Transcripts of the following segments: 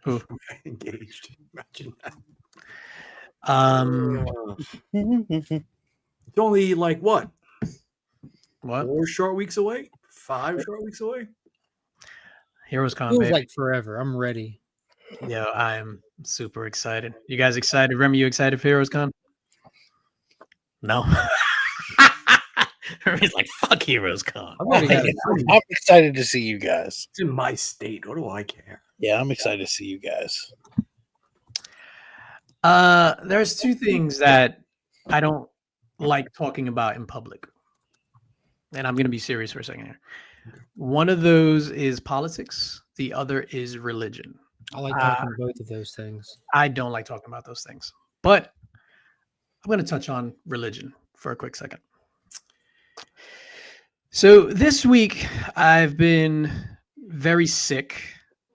Who? Engaged. Imagine that. It's only like what? What? 4 short weeks away? 5 short weeks away? Heroes Con, Feels baby. like forever. I'm ready. Yeah, I am super excited. You guys excited? Remy, you excited for Heroes Con? No. Remy's like, fuck Heroes Con. I'm excited to see you guys. It's in my state. What do I care? Yeah, I'm excited to see you guys. There's two things that I don't like talking about in public. And I'm going to be serious for a second here. One of those is politics. The other is religion. I like talking both of those things. I don't like talking about those things. But I'm going to touch on religion for a quick second. So this week, I've been very sick.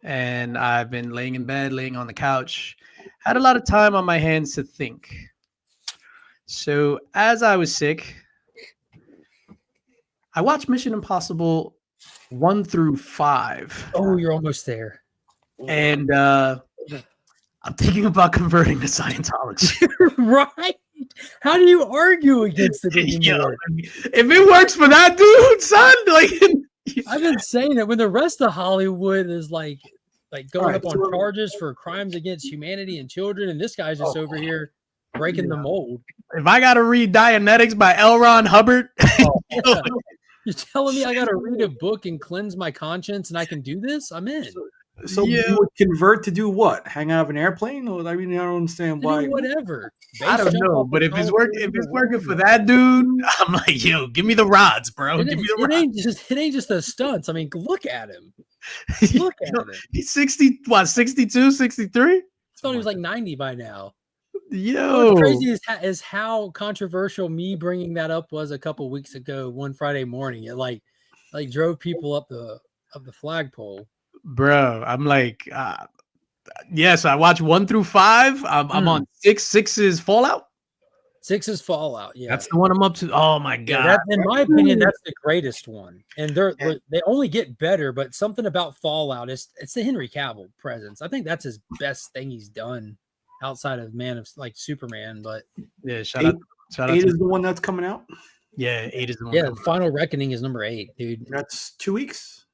And I've been laying in bed, laying on the couch. Had a lot of time on my hands to think. So as I was sick, I watched Mission Impossible 1 through 5. Oh, you're almost there. And I'm thinking about converting to Scientology. Right? How do you argue against it anymore? If it works for that dude, son, like I've been saying that when the rest of Hollywood is like going up on so- charges for crimes against humanity and children, and this guy's just over here breaking the mold. if I gotta read Dianetics by L. Ron Hubbard, Yeah. You're telling me I got to read a book and cleanse my conscience, and I can do this? I'm in. So you would convert to do what? Hang out of an airplane? Or, I mean, I don't understand To why. do whatever. I don't Base jump know, off but the if it's college working for that dude, I'm like, yo, give me the rods, bro. It Give me the ain't, rods. it ain't just the stunts. I mean, look at him. Look at him. He's 62, 63? I thought he was like 90 by now. Yo, What's crazy is how controversial me bringing that up was a couple weeks ago. One Friday morning, it like drove people up the flagpole. bro, I'm like, yes, I watched 1 through 5. I'm on 6. 6 is Fallout. 6 is Fallout. Yeah, That's the one I'm up to. Oh my god! that, in my opinion, that's the greatest one. And they only get better. But something about Fallout it's the Henry Cavill presence. I think that's his best thing he's done outside of Superman. But Yeah, shout out 8 to is the one that's coming out. yeah, 8 is the one. yeah, coming out. Final Reckoning is number 8, dude. That's 2 weeks.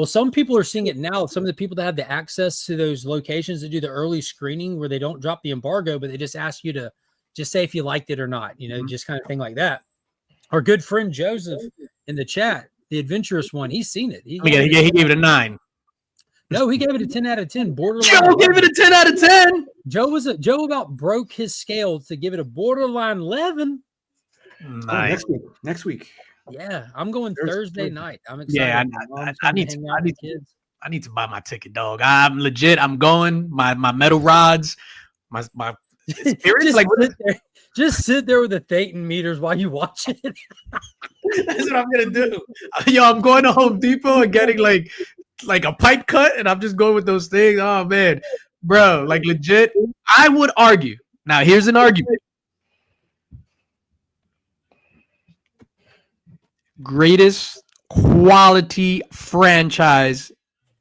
Some people are seeing it now. Some of the people that have the access to those locations to do the early screening where they don't drop the embargo, but they just ask you to just say if you liked it or not, just kind of thing like that. Our good friend Joseph in the chat, the adventurous one, he's seen it. He He gave it a 9. No, he gave it a 10 out of 10. Borderline. Joe gave it a 10 out of 10. Joe about broke his scale to give it a borderline 11. Nice. Next week. Yeah, I'm going Thursday night. I'm excited. Yeah, I need to buy my ticket, dog. I'm legit. I'm going. My metal rods, my experience. Just sit there with the Thetan meters while you watch it. That's what I'm gonna do. Yo, I'm going to Home Depot and getting like a pipe cut, and I'm just going with those things. Oh man, bro, like legit. I would argue. Now here's an argument. Greatest quality franchise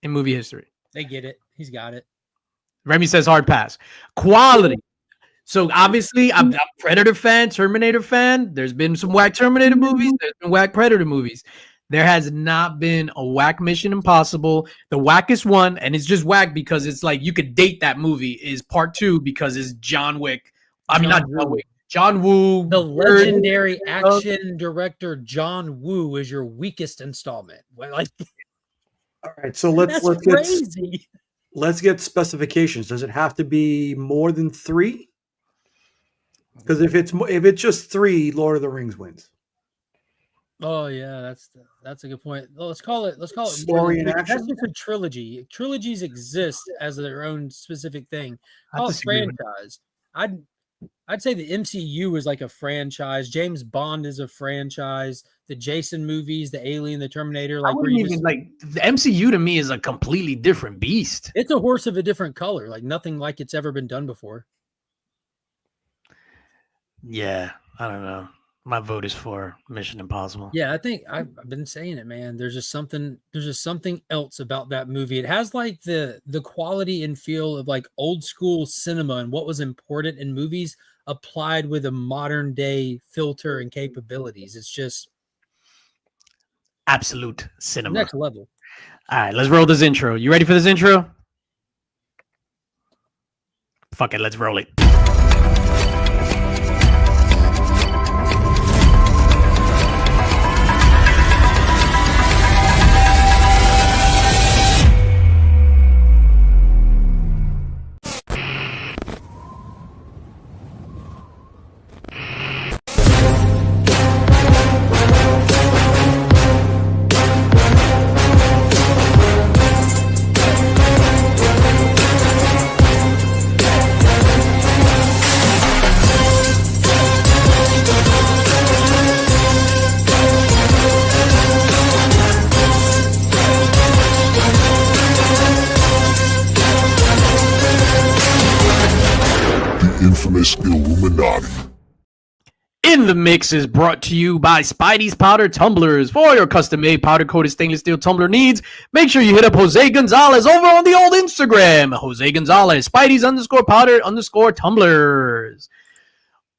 in movie history. They get it. He's got it. Remy says hard pass. Quality. So obviously, I'm a Predator fan, Terminator fan. There's been some whack Terminator movies. There's been whack Predator movies. There has not been a whack Mission Impossible. The wackest one, and it's just whack because it's like you could date that movie, is Part 2 because it's John Wick. Not John Wick. John Woo. The legendary action director John Woo is your weakest installment. All right, so let's get specifications. Does it have to be more than 3? Because if it's just 3, Lord of the Rings wins. Oh yeah, that's a good point. Well, let's call it Story and action. That's just a trilogy. Trilogies exist as their own specific thing. Call it franchise. I'd say the MCU is like a franchise. James Bond is a franchise. The Jason movies, the Alien, the Terminator. I wouldn't even the MCU to me is a completely different beast. It's a horse of a different color. Like nothing like it's ever been done before. Yeah, I don't know. My vote is for Mission Impossible. Yeah, I think I've been saying it, man. There's just something else about that movie. It has like the quality and feel of like old school cinema and what was important in movies applied with a modern day filter and capabilities. It's just Absolute cinema. next level. All right, let's roll this intro. You ready for this intro? Fuck it, let's roll it. Infamous Illuminati. In the Mix is brought to you by Spidey's Powder Tumblers. For your custom-made powder-coated stainless steel tumbler needs, make sure you hit up Jose Gonzalez over on the old Instagram. Jose Gonzalez, Spidey's _powder_tumblers.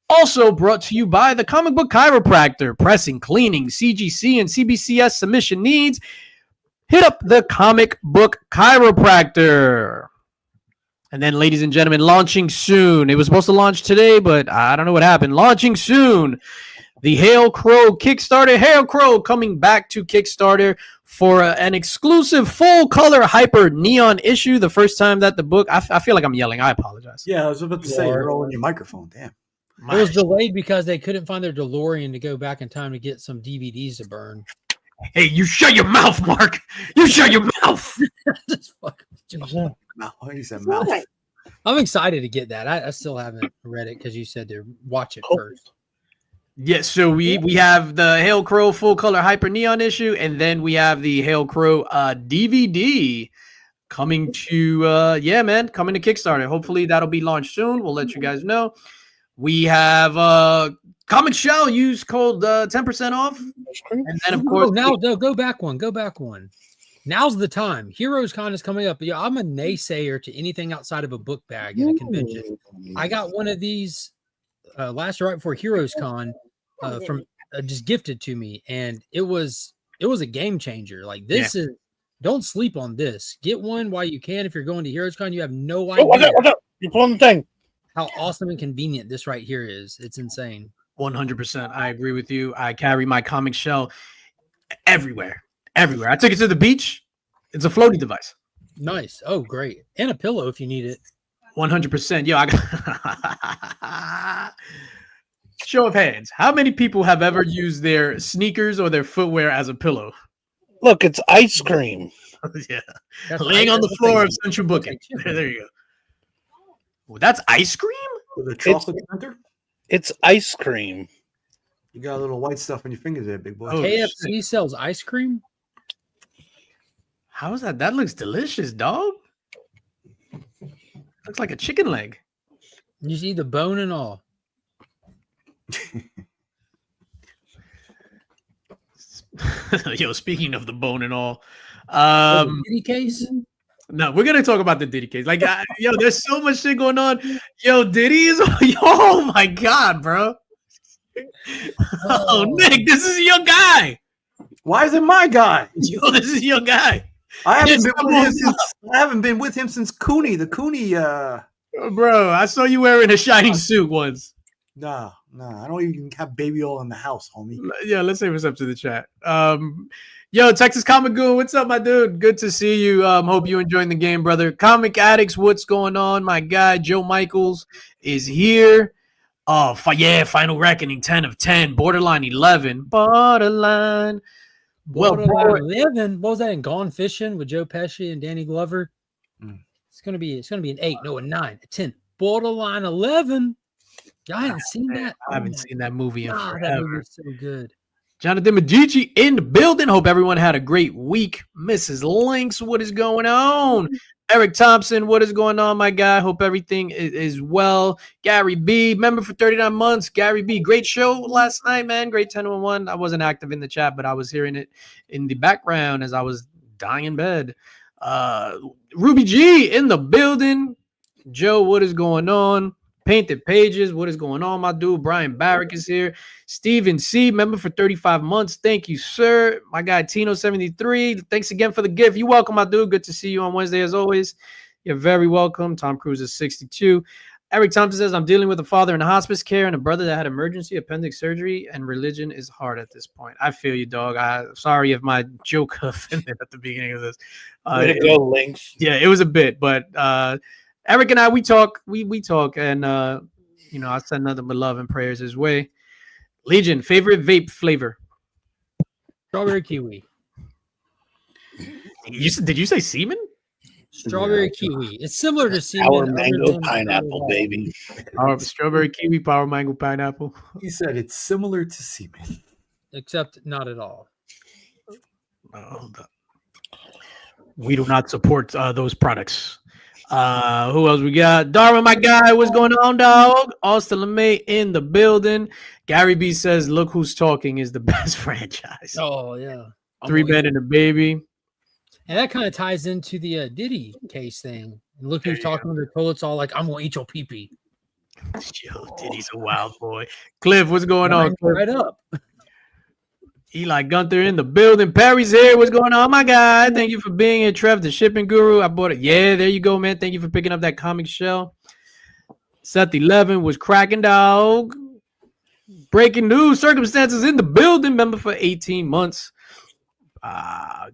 Also brought to you by the Comic Book Chiropractor. Pressing, cleaning, CGC, and CBCS submission needs, hit up the Comic Book Chiropractor. And then, ladies and gentlemen, launching soon. It was supposed to launch today, but I don't know what happened. Launching soon. The Hail Crow Kickstarter. Hail Crow coming back to Kickstarter for an exclusive full-color hyper neon issue. The first time that the book... I feel like I'm yelling. I apologize. Yeah, I was about to say, you're rolling your microphone. Damn. It was delayed because they couldn't find their DeLorean to go back in time to get some DVDs to burn. Hey, you shut your mouth, Mark. You shut your mouth. Just fucking joking. He said mouth. I'm excited to get that. I still haven't read it because you said to watch it first. Yes, so we have the Hail Crow full color hyper neon issue, and then we have the Hail Crow DVD coming to coming to Kickstarter. Hopefully that'll be launched soon. We'll let you guys know. We have Comic Shell, use code 10% off, and then of course go back one. Now's the time. Heroes Con is coming up. Yeah, I'm a naysayer to anything outside of a book bag in a convention. I got one of these last year right before Heroes Con from just gifted to me, and it was a game changer. Like this is don't sleep on this. Get one while you can. If you're going to Heroes Con, you have no idea. What's up? You're pulling the thing. How awesome and convenient this right here is. It's insane. 100%. I agree with you. I carry my Comic Shell everywhere. I took it to the beach. It's a floating device. Nice. Oh, great. And a pillow if you need it. 100%. Yo, I got show of hands. How many people have ever used their sneakers or their footwear as a pillow? Look, it's ice cream. Yeah. That's Laying on the floor of Central Booking. There you go. Well, that's ice cream? With a chocolate center? It's ice cream. You got a little white stuff on your fingers there, big boy. Oh, KFC sells ice cream? How is that? That looks delicious, dog. Looks like a chicken leg. You see the bone and all. Yo, speaking of the bone and all, Diddy case? no, we're gonna talk about the Diddy case. Like, there's so much shit going on. Yo, Diddy is. Oh my god, bro. Oh, Nick, this is your guy. Why is it my guy? Yo, this is your guy. I haven't been with him since Cooney. The Cooney. Bro, I saw you wearing a shiny suit once. Nah. I don't even have baby oil in the house, homie. Yeah, let's say what's up to the chat. Yo, Texas Comic Goon, what's up, my dude? Good to see you. Hope you enjoying the game, brother. Comic Addicts, what's going on? My guy Joe Michaels is here. Oh, Final Reckoning, 10 of 10, Borderline 11, Borderline. Well, 11. What was that in Gone Fishing with Joe Pesci and Danny Glover? It's gonna be an 8, no, a 9, a 10. Borderline 11. Y'all haven't seen that? I haven't seen that movie in That forever. movie is so good. Jonathan Medici in the building. Hope everyone had a great week. Mrs. Lynx, what is going on? Eric Thompson, what is going on, my guy? Hope everything is well. Gary B, member for 39 months. Gary B, great show last night, man. Great 10-1. I wasn't active in the chat, but I was hearing it in the background as I was dying in bed. Ruby G in the building. Joe, what is going on? Painted Pages, what is going on, my dude? Brian Barrick is here. Steven C, member for 35 months. Thank you, sir. My guy Tino73, thanks again for the gift. You're welcome, my dude. Good to see you on Wednesday as always. You're very welcome. Tom Cruise is 62. Eric Thompson says, I'm dealing with a father in hospice care and a brother that had emergency appendix surgery, and religion is hard at this point. I feel you, dog. I'm sorry if my joke offended at the beginning of this. Way to go, Lynx. Yeah, it was a bit, but Eric and I, we talk, and I send nothing but love and prayers his way. Legion, favorite vape flavor? Strawberry kiwi. Did you say semen? Strawberry kiwi. It's similar to semen. Sour mango pineapple, baby. Strawberry kiwi, power mango pineapple. He said it's similar to semen. Except not at all. We do not support those products. Who else we got? Darwin, my guy, what's going on, dog? Austin LeMay in the building. Gary B says, "Look who's talking" is the best franchise. Oh yeah, 3 Men and a Baby. And that kind of ties into the Diddy case thing. And look who's talking to the toilets, all like, "I'm gonna eat your pee-pee." Yo, Diddy's a wild boy. Cliff, what's going on? Cliff? Right up. Eli Gunther in the building. Perry's here. What's going on, my guy? Thank you for being here, Trev, the shipping guru. I bought it. Yeah, there you go, man. Thank you for picking up that comic shell. Seth 11 was cracking, dog. Breaking news. Circumstances in the building. Member for 18 months.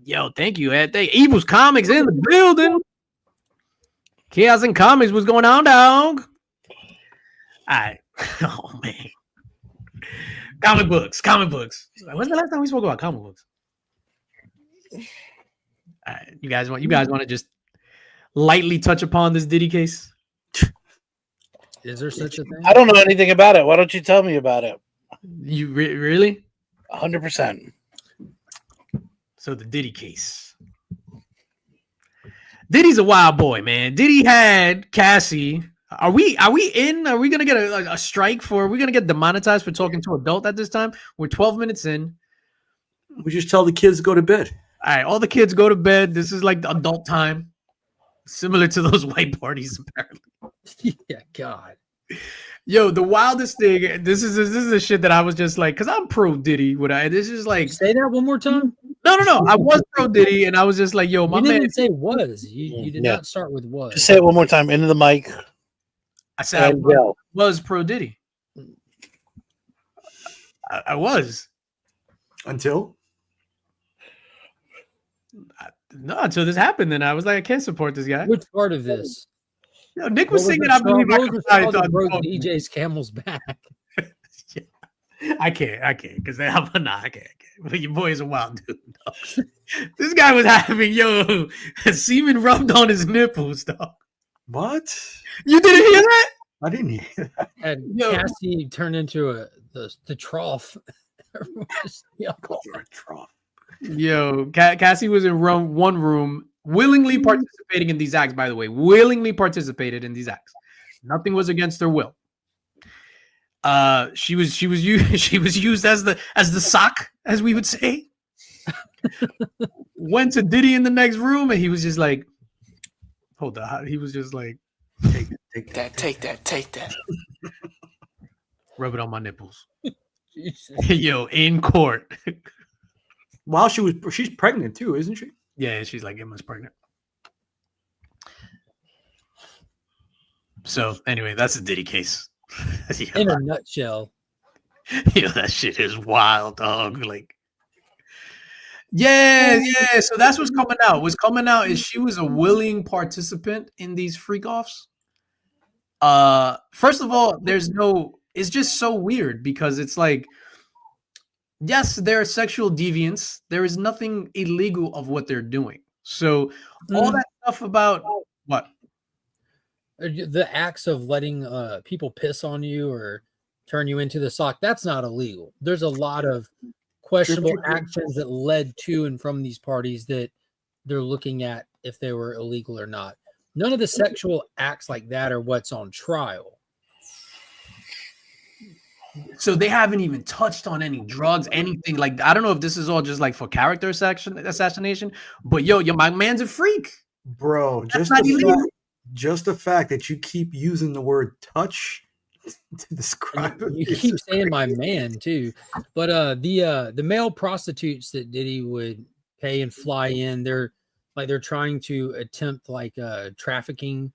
Yo, thank you, Ed. Evil's Comics in the building. Chaos and Comics. What's going on, dog? All right. Oh, man. Comic books. When's the last time we spoke about comic books? All right, you guys want to just lightly touch upon this Diddy case? Is there such a thing? I don't know anything about it. Why don't you tell me about it? You really? 100%. So the Diddy case. Diddy's a wild boy, man. Diddy had Cassie. Are we gonna get a strike for? Are we gonna get demonetized for talking to adult at this time? We're 12 minutes in. We just tell the kids to go to bed. All right, all the kids go to bed. This is like the adult time, similar to those white parties, apparently. Yeah, God. Yo, the wildest thing. This is the shit that I was just like, because I'm pro Diddy. This is like, Say that one more time. no. I was pro Diddy, and I was just like, yo, my You man. didn't say was. You did not start with was. Just say it one more time into the mic. I said I was pro Diddy. I was. Until? No, until this happened, then I was like, I can't support this guy. Which part of this? Yo, Nick was singing, I believe I could fly it on broke DJ's camel's back. I can't, because I can't. But your boy is a wild dude. Dog. This guy was having, semen rubbed on his nipples, dog. What? You didn't hear that? I didn't hear that. And Cassie turned into the trough. Trough. Yo, Cassie was in one room, willingly participating in these acts, by the way. Willingly participated in these acts. Nothing was against her will. She was used as the sock, as we would say. Went to Diddy in the next room, and he was just like, hold on. He was just like, take that. Rub it on my nipples. Yo, in court. While she's pregnant too, isn't she? Yeah, she's like 8 months pregnant. So anyway, that's the Diddy case. In a nutshell. That shit is wild, dog. Like, yeah. So that's what's coming out. What's coming out is she was a willing participant in these freak offs. First of all, it's just so weird because it's like, yes, there are sexual deviants. There is nothing illegal of what they're doing. So all that stuff about what? The acts of letting people piss on you or turn you into the sock, that's not illegal. There's a lot of questionable actions that led to and from these parties that they're looking at if they were illegal or not. None of the sexual acts like that are what's on trial. So they haven't even touched on any drugs, anything like. I don't know if this is all just like for character assassination, but yo, my man's a freak, bro. Just the fact that you keep using the word touch to describe You keep saying my man too, but the male prostitutes that Diddy would pay and fly in, they're trying to attempt like trafficking,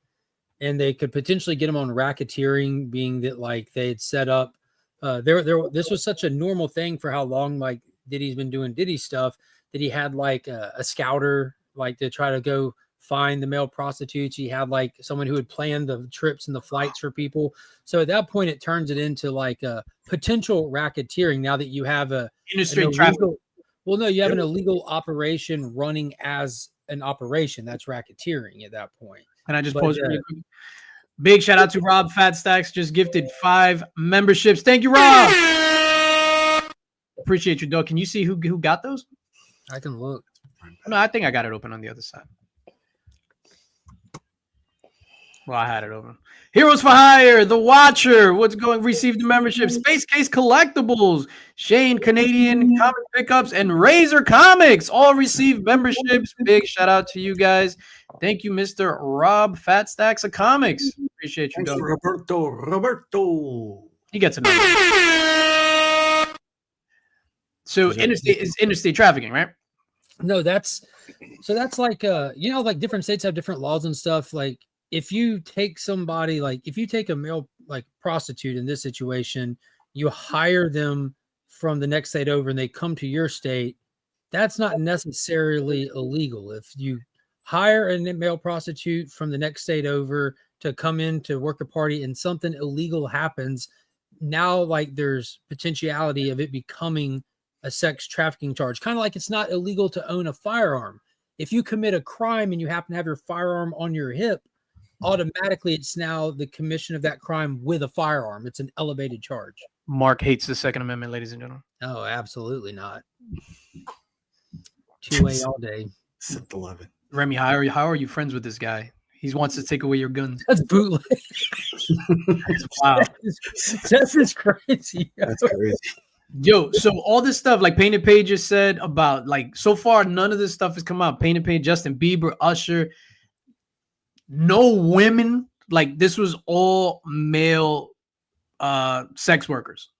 and they could potentially get them on racketeering, being that like they had set up. This was such a normal thing for how long like Diddy's been doing Diddy stuff that he had like a scouter like to try to go find the male prostitutes. He had like someone who would plan the trips and the flights for people. So at that point, it turns it into like a potential racketeering. Now that you have interstate traffic. Well, no, you have an illegal operation running as an operation. That's racketeering at that point. And I just posted. Big shout out to Rob Fat Stacks, just gifted 5 memberships. Thank you, Rob. Appreciate you, dog. Can you see who got those? I can look. No, I think I got it open on the other side. Well, I had it open. Heroes for Hire, The Watcher, what's going? Received the membership. Space Case Collectibles, Shane Canadian Comic Pickups, and Razor Comics all received memberships. Big shout out to you guys. Thank you, Mr. Rob Fat Stacks of Comics. Appreciate you, dog. Roberto. He gets a number. So interstate trafficking, right? No, that's like like different states have different laws and stuff. Like if you take somebody, like if you take a male like prostitute in this situation, you hire them from the next state over and they come to your state, that's not necessarily illegal. If you hire a male prostitute from the next state over to come in to work a party and something illegal happens, now like there's potentiality of it becoming a sex trafficking charge. Kind of like it's not illegal to own a firearm. If you commit a crime and you happen to have your firearm on your hip, automatically it's now the commission of that crime with a firearm. It's an elevated charge. Mark hates the Second Amendment, ladies and gentlemen. Oh, absolutely not. 2A all day. 11. Remy, how are you friends with this guy? He wants to take away your guns. That's bootleg. Wow. That's just crazy. That's crazy. Yo, so all this stuff, like Painted Page just said about, like, so far, none of this stuff has come out. Painted Page, Justin Bieber, Usher, no women. Like, this was all male sex workers.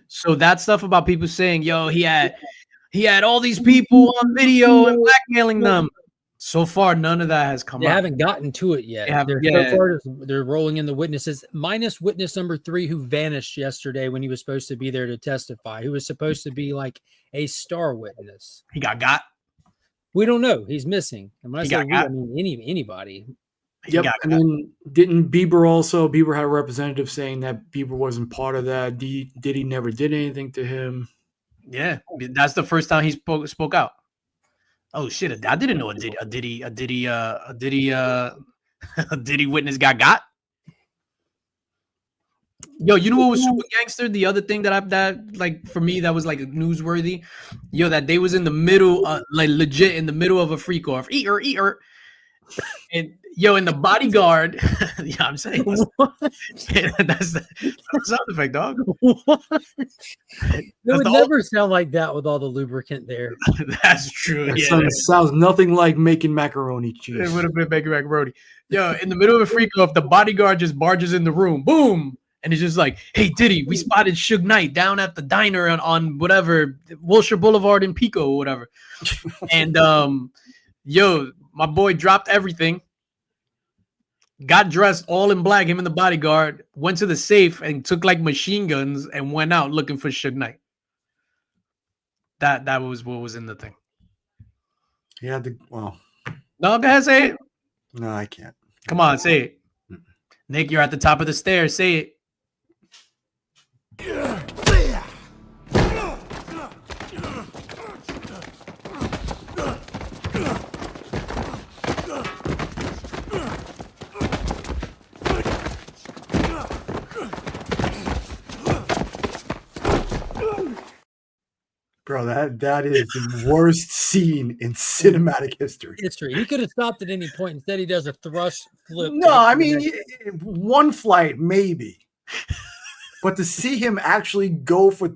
So that stuff about people saying, yo, he had all these people on video and blackmailing them. So far, none of that has come out. They haven't gotten to it yet. So far, they're rolling in the witnesses, minus witness number 3, who vanished yesterday when he was supposed to be there to testify, who was supposed to be like a star witness. He got. We don't know. He's missing. And when I say we, I mean anybody. Yep. And then didn't Bieber had a representative saying that Bieber wasn't part of that. Diddy never did anything to him. Yeah, that's the first time he spoke out. Oh shit! I didn't know a Diddy witness got. Yo, you know what was super gangster? The other thing that like for me that was like newsworthy, yo, that they was in the middle, like legit in the middle of a freak off, eater, and yo, in the bodyguard, yeah, I'm saying that's the sound effect, dog. What? It would never sound like that with all the lubricant there. That's true. It sounds nothing like making macaroni cheese. It would have been making macaroni. Yo, in the middle of a freak off, the bodyguard just barges in the room, boom, and it's just like, "Hey, Diddy, we spotted Suge Knight down at the diner on whatever Wilshire Boulevard in Pico or whatever," and yo, my boy dropped everything. Got dressed all in black, him and the bodyguard, went to the safe and took like machine guns and went out looking for Suge Knight. That was what was in the thing. Yeah, no, go ahead, say it. No, I can't. Come on, say it. Nick, you're at the top of the stairs. Say it. Bro, Bro, that is the worst scene in cinematic history. He could have stopped at any point. Instead, he does a thrust flip. No, I mean, one flight, maybe. But to see him actually go for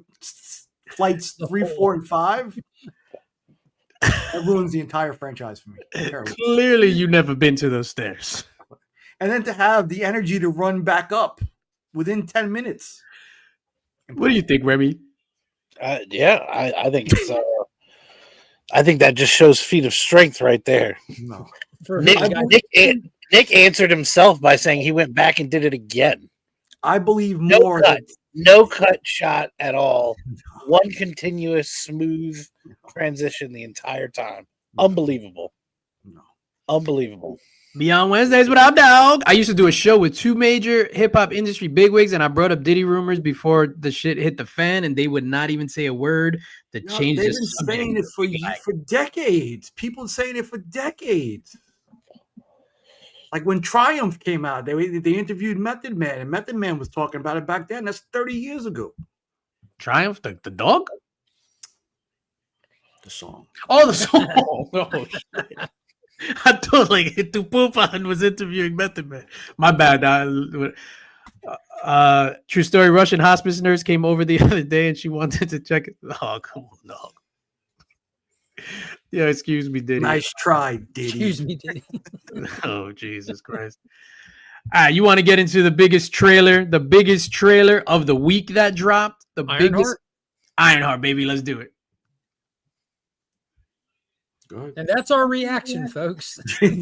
flights 3, 4, and 5, that ruins the entire franchise for me. Terrible. Clearly, you've never been to those stairs. And then to have the energy to run back up within 10 minutes. What do you think, Remy? Yeah, I think it's. I think that just shows feat of strength right there. No. Nick answered himself by saying he went back and did it again. I believe more. No cut shot at all. One continuous smooth transition the entire time. Unbelievable. No. Unbelievable. Beyond Wednesdays without dog. I used to do a show with 2 major hip hop industry bigwigs, and I brought up Diddy rumors before the shit hit the fan, and they would not even say a word to change They've this. been saying it for decades. People saying it for decades. Like when Triumph came out, they interviewed Method Man, and Method Man was talking about it back then. That's 30 years ago. Triumph, the dog? The song. Oh, the song. Oh, shit. I thought like Tupupan was interviewing Method Man. My bad. True story. Russian hospice nurse came over the other day and she wanted to check it. Oh, come on, dog. Yeah, excuse me, Diddy. Nice try, Diddy. Excuse me, Diddy. Oh, Jesus Christ. All right, you want to get into the biggest trailer of the week that dropped? The biggest Ironheart, baby. Let's do it. Good. And that's our reaction, folks.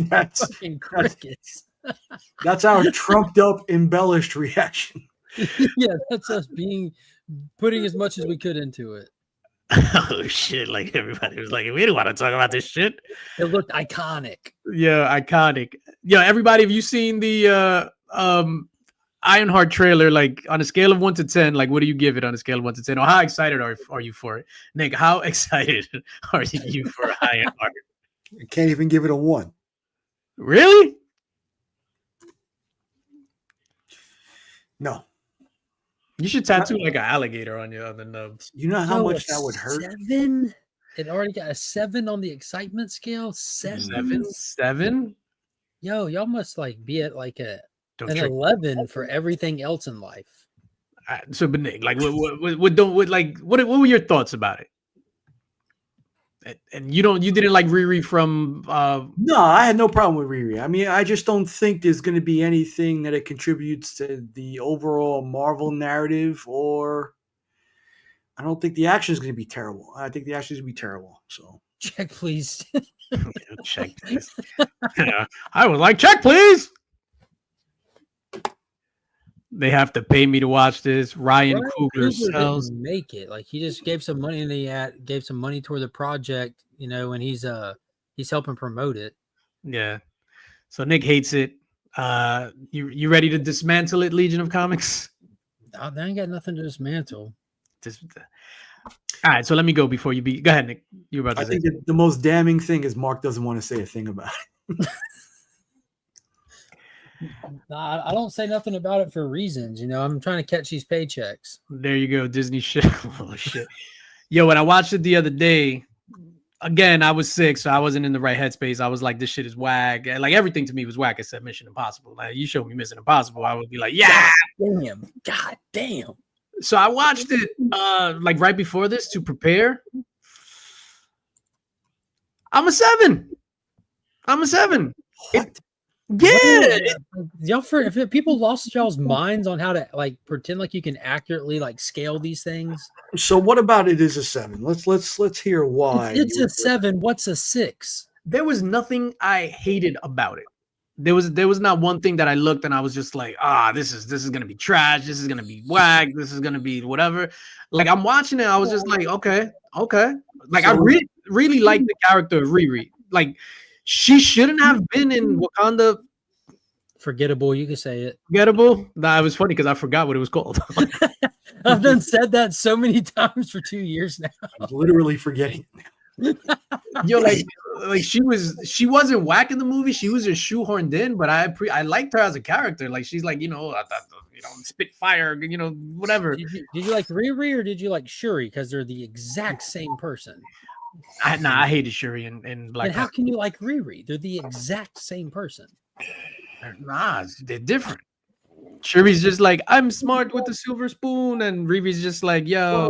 that's Fucking crickets. That's our trumped up, embellished reaction. Yeah, that's us putting as much as we could into it. Oh shit! Like everybody was like, we don't want to talk about this shit. It looked iconic. Yeah, iconic. Yeah, everybody, have you seen the Ironheart trailer? Like on a scale of 1 to 10, like what do you give it on a scale of 1 to 10? Or how excited are you for it, Nick? How excited are you for Ironheart? I can't even give it a 1. Really? No. You should tattoo like an alligator on your other nubs. You know how much that would hurt? 7? It already got a 7 on the excitement scale. 7? 7? Yo, y'all must like be at like an Don't trick. 11 for everything else in life. So, but Nick, like, what were your thoughts about it? And you didn't like Riri from No, I had no problem with Riri. I mean, I just don't think there's going to be anything that it contributes to the overall Marvel narrative, or I don't think the action is going to be terrible. I think the action is going to be terrible. So Check, please. check, please. Yeah, I was like, check, please. They have to pay me to watch this. Ryan Coogler sells. Didn't make it. Like he just gave some money in the ad, gave some money toward the project, and he's helping promote it. Yeah. So Nick hates it. You ready to dismantle it, Legion of Comics? Oh, they ain't got nothing to dismantle. All right, so let me go before you go ahead, Nick. You were about to say. I think the most damning thing is Mark doesn't want to say a thing about it. Nah, I don't say nothing about it for reasons. I'm trying to catch these paychecks. There you go, Disney shit. Oh shit. Yo, when I watched it the other day, again, I was sick, so I wasn't in the right headspace. I was like, this shit is whack. Like everything to me was whack except Mission Impossible. Like you showed me Mission Impossible, I would be like, yeah. God damn. So I watched it like right before this to prepare. I'm a 7. What? Yeah. Y'all, if people lost y'all's minds on how to like pretend like you can accurately like scale these things. So what about it is a 7? Let's hear why. It's a 7. What's a 6? There was nothing I hated about it. There was not one thing that I looked and I was just like, this is gonna be trash. This is gonna be whack. This is gonna be whatever. Like I'm watching it, I was just like, okay. Like I really like the character of Riri. Like she shouldn't have been in Wakanda. Forgettable, you can say it. Forgettable. Nah, it was funny because I forgot what it was called. I've done said that so many times for 2 years now. I'm literally forgetting. Yo, like she wasn't whack in the movie. She was just shoehorned in, but I liked her as a character. Like she's like, I thought, spit fire, whatever. Did you like Riri or did you like Shuri? Because they're the exact same person. I hated Shuri and Black And how Panther. can you like Riri? They're the exact same person. Nah, they're different. Shuri's just like, I'm smart with the silver spoon, and Riri's just like, yo,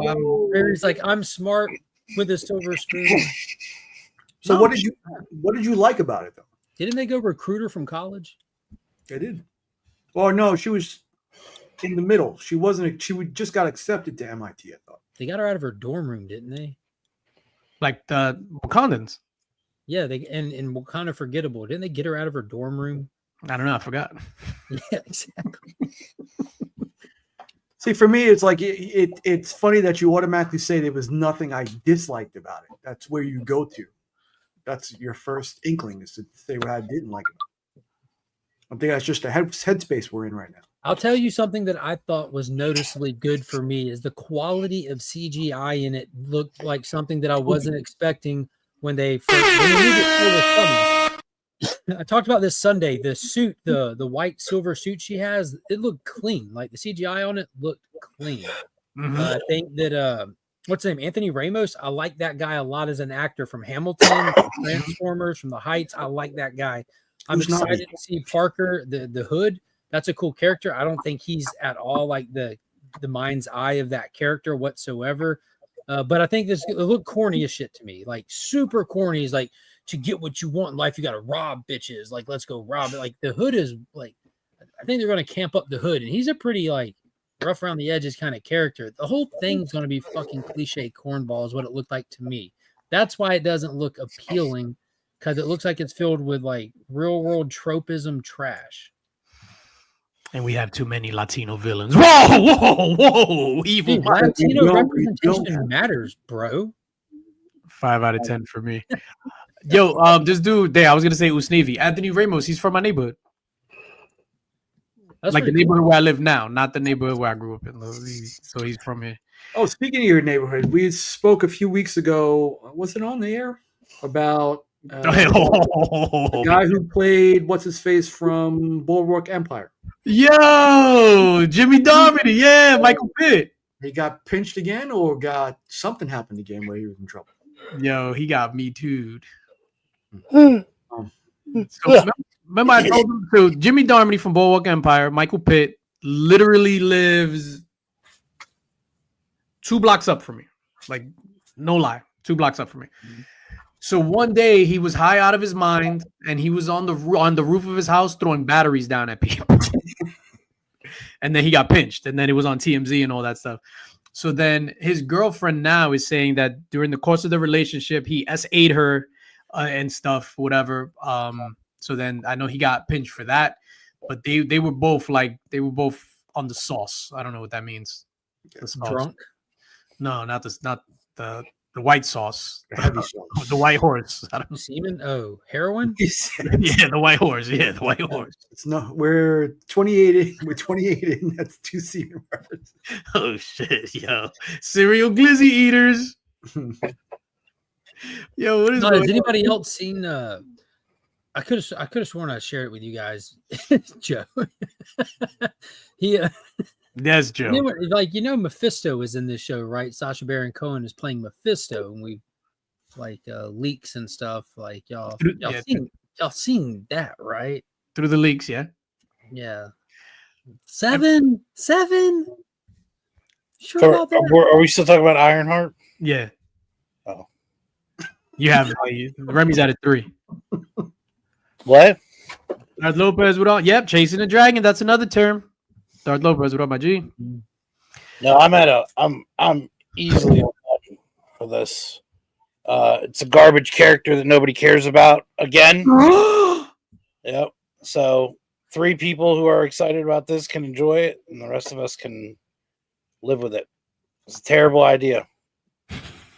Riri's like, I'm smart with a silver spoon. So No, what did you like about it though? Didn't they go recruit her from college? They did. Oh no, she was in the middle. She wasn't. She just got accepted to MIT. I thought. They got her out of her dorm room, didn't they? like the Wakandans. Yeah, they and Wakanda Forgettable. Didn't they get her out of her dorm room? I don't know. I forgot. Yeah, exactly. See, for me, it's like it's funny that you automatically say there was nothing I disliked about it. That's where you go to. That's your first inkling is to say what I didn't like about it. I think that's just the headspace we're in right now. I'll tell you something that I thought was noticeably good for me is the quality of CGI in it looked like something that I wasn't expecting when they first I talked about this Sunday. The suit, the white silver suit she has, it looked clean. Like the CGI on it looked clean. I think that what's his name? Anthony Ramos. I like that guy a lot as an actor from Hamilton, from Transformers, from The Heights. I like that guy. I'm excited to see Parker, the Hood. That's a cool character. I don't think he's at all like the mind's eye of that character whatsoever. But I think it looked corny as shit to me, like super corny. Is like, to get what you want in life, you got to rob bitches. Like, let's go rob it. Like the Hood is like, I think they're going to camp up the Hood, and he's a pretty like rough around the edges kind of character. The whole thing's going to be fucking cliche cornball is what it looked like to me. That's why it doesn't look appealing, because it looks like it's filled with like real world tropism trash. And we have too many Latino villains. Whoa, evil. Dude, Latino representation matters, bro. 5 out of 10 for me. Yo, this dude there, I was gonna say Usnevi. Anthony Ramos, he's from my neighborhood. That's like the cool. neighborhood where I live now, not the neighborhood where I grew up in. So he's from here. Oh, speaking of your neighborhood, we spoke a few weeks ago. Was it on the air about the guy who played what's his face from Boardwalk Empire? Yo, Jimmy Darmody, yeah, Michael Pitt. He got pinched again, or got something happened again where he was in trouble. Yo, he got me too. So remember I told him, so Jimmy Darmody from Boardwalk Empire, Michael Pitt literally lives 2 blocks up from me. Like, no lie, 2 blocks up from me. So one day he was high out of his mind, and he was on the roof of his house throwing batteries down at people. And then he got pinched, and then it was on TMZ and all that stuff. So then his girlfriend now is saying that during the course of the relationship, he SA'd her and stuff, whatever. So then I know he got pinched for that, but they were both on the sauce. I don't know what that means. Drunk? No, not the white sauce. The heavy sauce. The white horse. I don't know. Semen? Oh, heroin? Yeah, the white horse. Yeah, the white horse. It's not. We're 28 in. We're 28 in. That's 2 semen references. Oh shit, yo, cereal glizzy eaters. Yo, what is? Has anybody else seen? I could have sworn I shared it with you guys, Joe. Yes, Joe. Mephisto is in this show, right? Sacha Baron Cohen is playing Mephisto, and we like leaks and stuff. Like y'all seen that, right? Through the leaks, yeah. Yeah. Seven. Sure about that? Are we still talking about Ironheart? Yeah. Oh. You have Remy's at a 3. What? Darth Lopez with all. Yep, chasing the dragon. That's another term. Darth Lopez with all my G. No, I'm easily on button for this. It's a garbage character that nobody cares about again. Yep. So 3 people who are excited about this can enjoy it, and the rest of us can live with it. It's a terrible idea.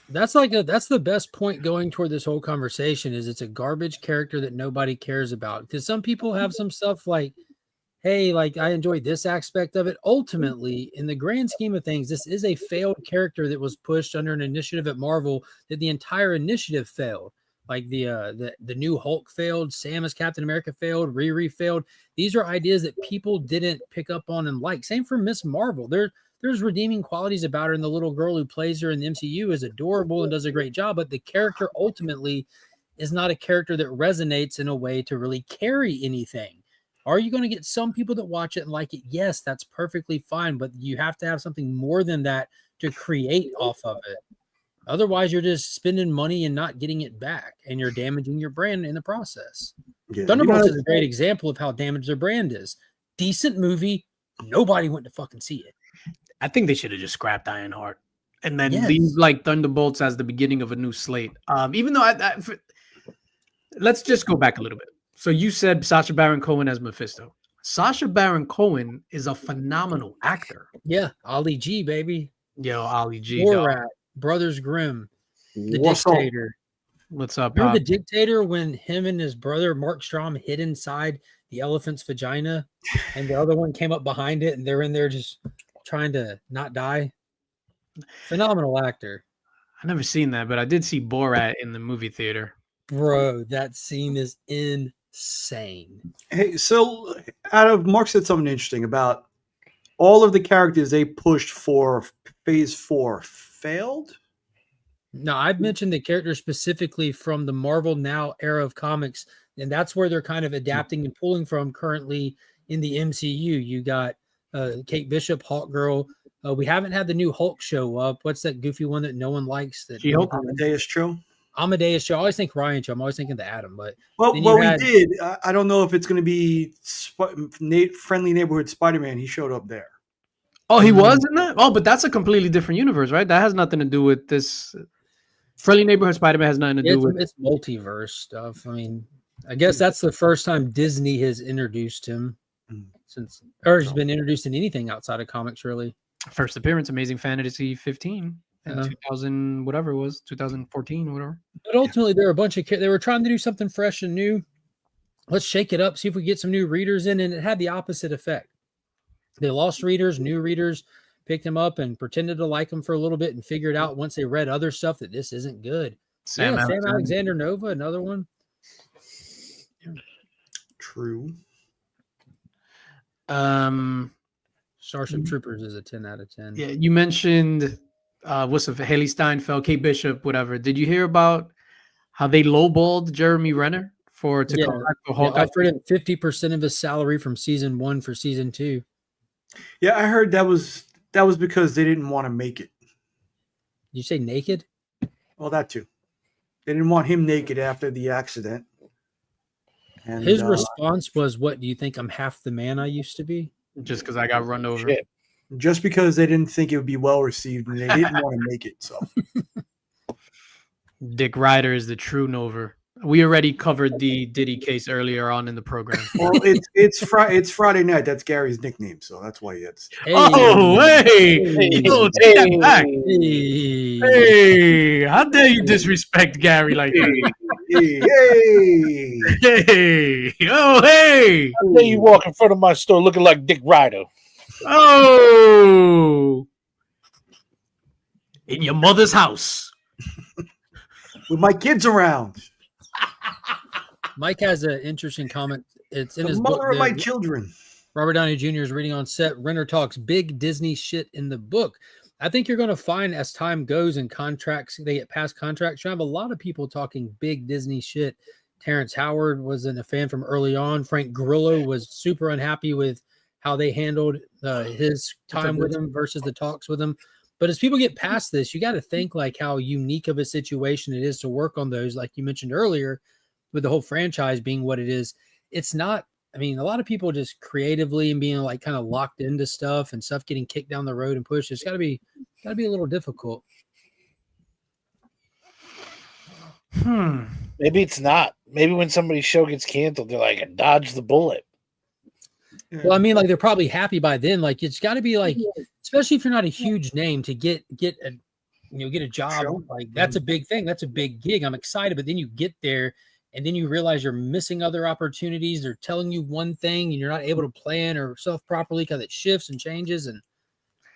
That's the best point going toward this whole conversation is it's a garbage character that nobody cares about. Because some people have some stuff like, hey, like I enjoy this aspect of it. Ultimately, in the grand scheme of things, this is a failed character that was pushed under an initiative at Marvel that the entire initiative failed. Like the new Hulk failed, Sam as Captain America failed, Riri failed. These are ideas that people didn't pick up on and like. Same for Miss Marvel. There's redeeming qualities about her, and the little girl who plays her in the MCU is adorable and does a great job. But the character ultimately is not a character that resonates in a way to really carry anything. Are you going to get some people that watch it and like it? Yes, that's perfectly fine. But you have to have something more than that to create off of it. Otherwise, you're just spending money and not getting it back, and you're damaging your brand in the process. Yeah, Thunderbolts is a great example of how damaged their brand is. Decent movie, nobody went to fucking see it. I think they should have just scrapped Ironheart and then leave like Thunderbolts as the beginning of a new slate. Even though let's just go back a little bit. So you said Sacha Baron Cohen as Mephisto. Sacha Baron Cohen is a phenomenal actor. Yeah, Ali G, baby. Yo, Ali G. Borat, Brothers Grimm, The Dictator. What's up? Remember The Dictator when him and his brother Mark Strom hid inside the elephant's vagina, and the other one came up behind it, and they're in there just trying to not die. Phenomenal actor. I never seen that, but I did see Borat in the movie theater. Bro, that scene is insane. Hey, so Mark said something interesting about all of the characters they pushed for Phase 4 failed. No, I've mentioned the characters specifically from the Marvel Now era of comics, and that's where they're kind of adapting and pulling from currently in the MCU. You got Kate Bishop, Hawk Girl. We haven't had the new Hulk show up. What's that goofy one that no one likes? That Amadeus Cho. Amadeus Cho. I always think Ryan Cho. I'm always thinking the Atom, but we did. I don't know if it's going to be Friendly Neighborhood Spider-Man. He showed up there. Oh, he was in that? Oh, but that's a completely different universe, right? That has nothing to do with this. Friendly Neighborhood Spider-Man has nothing to do with it's multiverse stuff. I mean, I guess that's the first time Disney has introduced him he's been introduced in anything outside of comics, really. First appearance, Amazing Fantasy 15 in 2000, whatever it was, 2014 or whatever. But ultimately, there were a bunch of they were trying to do something fresh and new. Let's shake it up, see if we get some new readers in, and it had the opposite effect. They lost readers, new readers picked them up and pretended to like them for a little bit and figured out once they read other stuff that this isn't good. Sam Alexander Nova, another one. True. Starship Troopers is a 10 out of 10. Yeah, you mentioned Haley Steinfeld, Kate Bishop, whatever. Did you hear about how they lowballed Jeremy Renner to come back for Hawkeye? Offered him 50% of his salary from season 1 for season 2. Yeah, I heard that was because they didn't want to make it. You say naked? Well, that too. They didn't want him naked after the accident. And his response was, "What do you think? I'm half the man I used to be." Just because I got run over. Shit. Just because they didn't think it would be well received and they didn't want to make it. So, Dick Ryder is the true Nova. We already covered the Diddy case earlier on in the program. Well, it's Friday night. That's Gary's nickname, so that's why it's. Hey. Oh, hey! Take that back. Hey, how dare you disrespect Gary like that? Hey! Oh, hey! How dare you walk in front of my store looking like Dick Ryder? Oh! In your mother's house. With my kids around. Mike has an interesting comment. It's in his mother book. Of my children. Robert Downey Jr. is reading on set. Renner talks big Disney shit in the book. I think you're going to find as time goes and contracts, they get past contracts, you have a lot of people talking big Disney shit. Terrence Howard wasn't a fan from early on. Frank Grillo was super unhappy with how they handled his time with him versus the talks with him. But as people get past this, you got to think like how unique of a situation it is to work on those, like you mentioned earlier, with the whole franchise being what it is. It's not, I mean, a lot of people just creatively and being like kind of locked into stuff and stuff getting kicked down the road and pushed. It's gotta be a little difficult. Maybe it's not. Maybe when somebody's show gets canceled, they're like, dodge the bullet. Well, I mean, like they're probably happy by then. Like it's got to be like, especially if you're not a huge name, to get a job. Like that's a big thing. That's a big gig. I'm excited, but then you get there and then you realize you're missing other opportunities. They're telling you one thing and you're not able to plan or stuff properly because it shifts and changes. And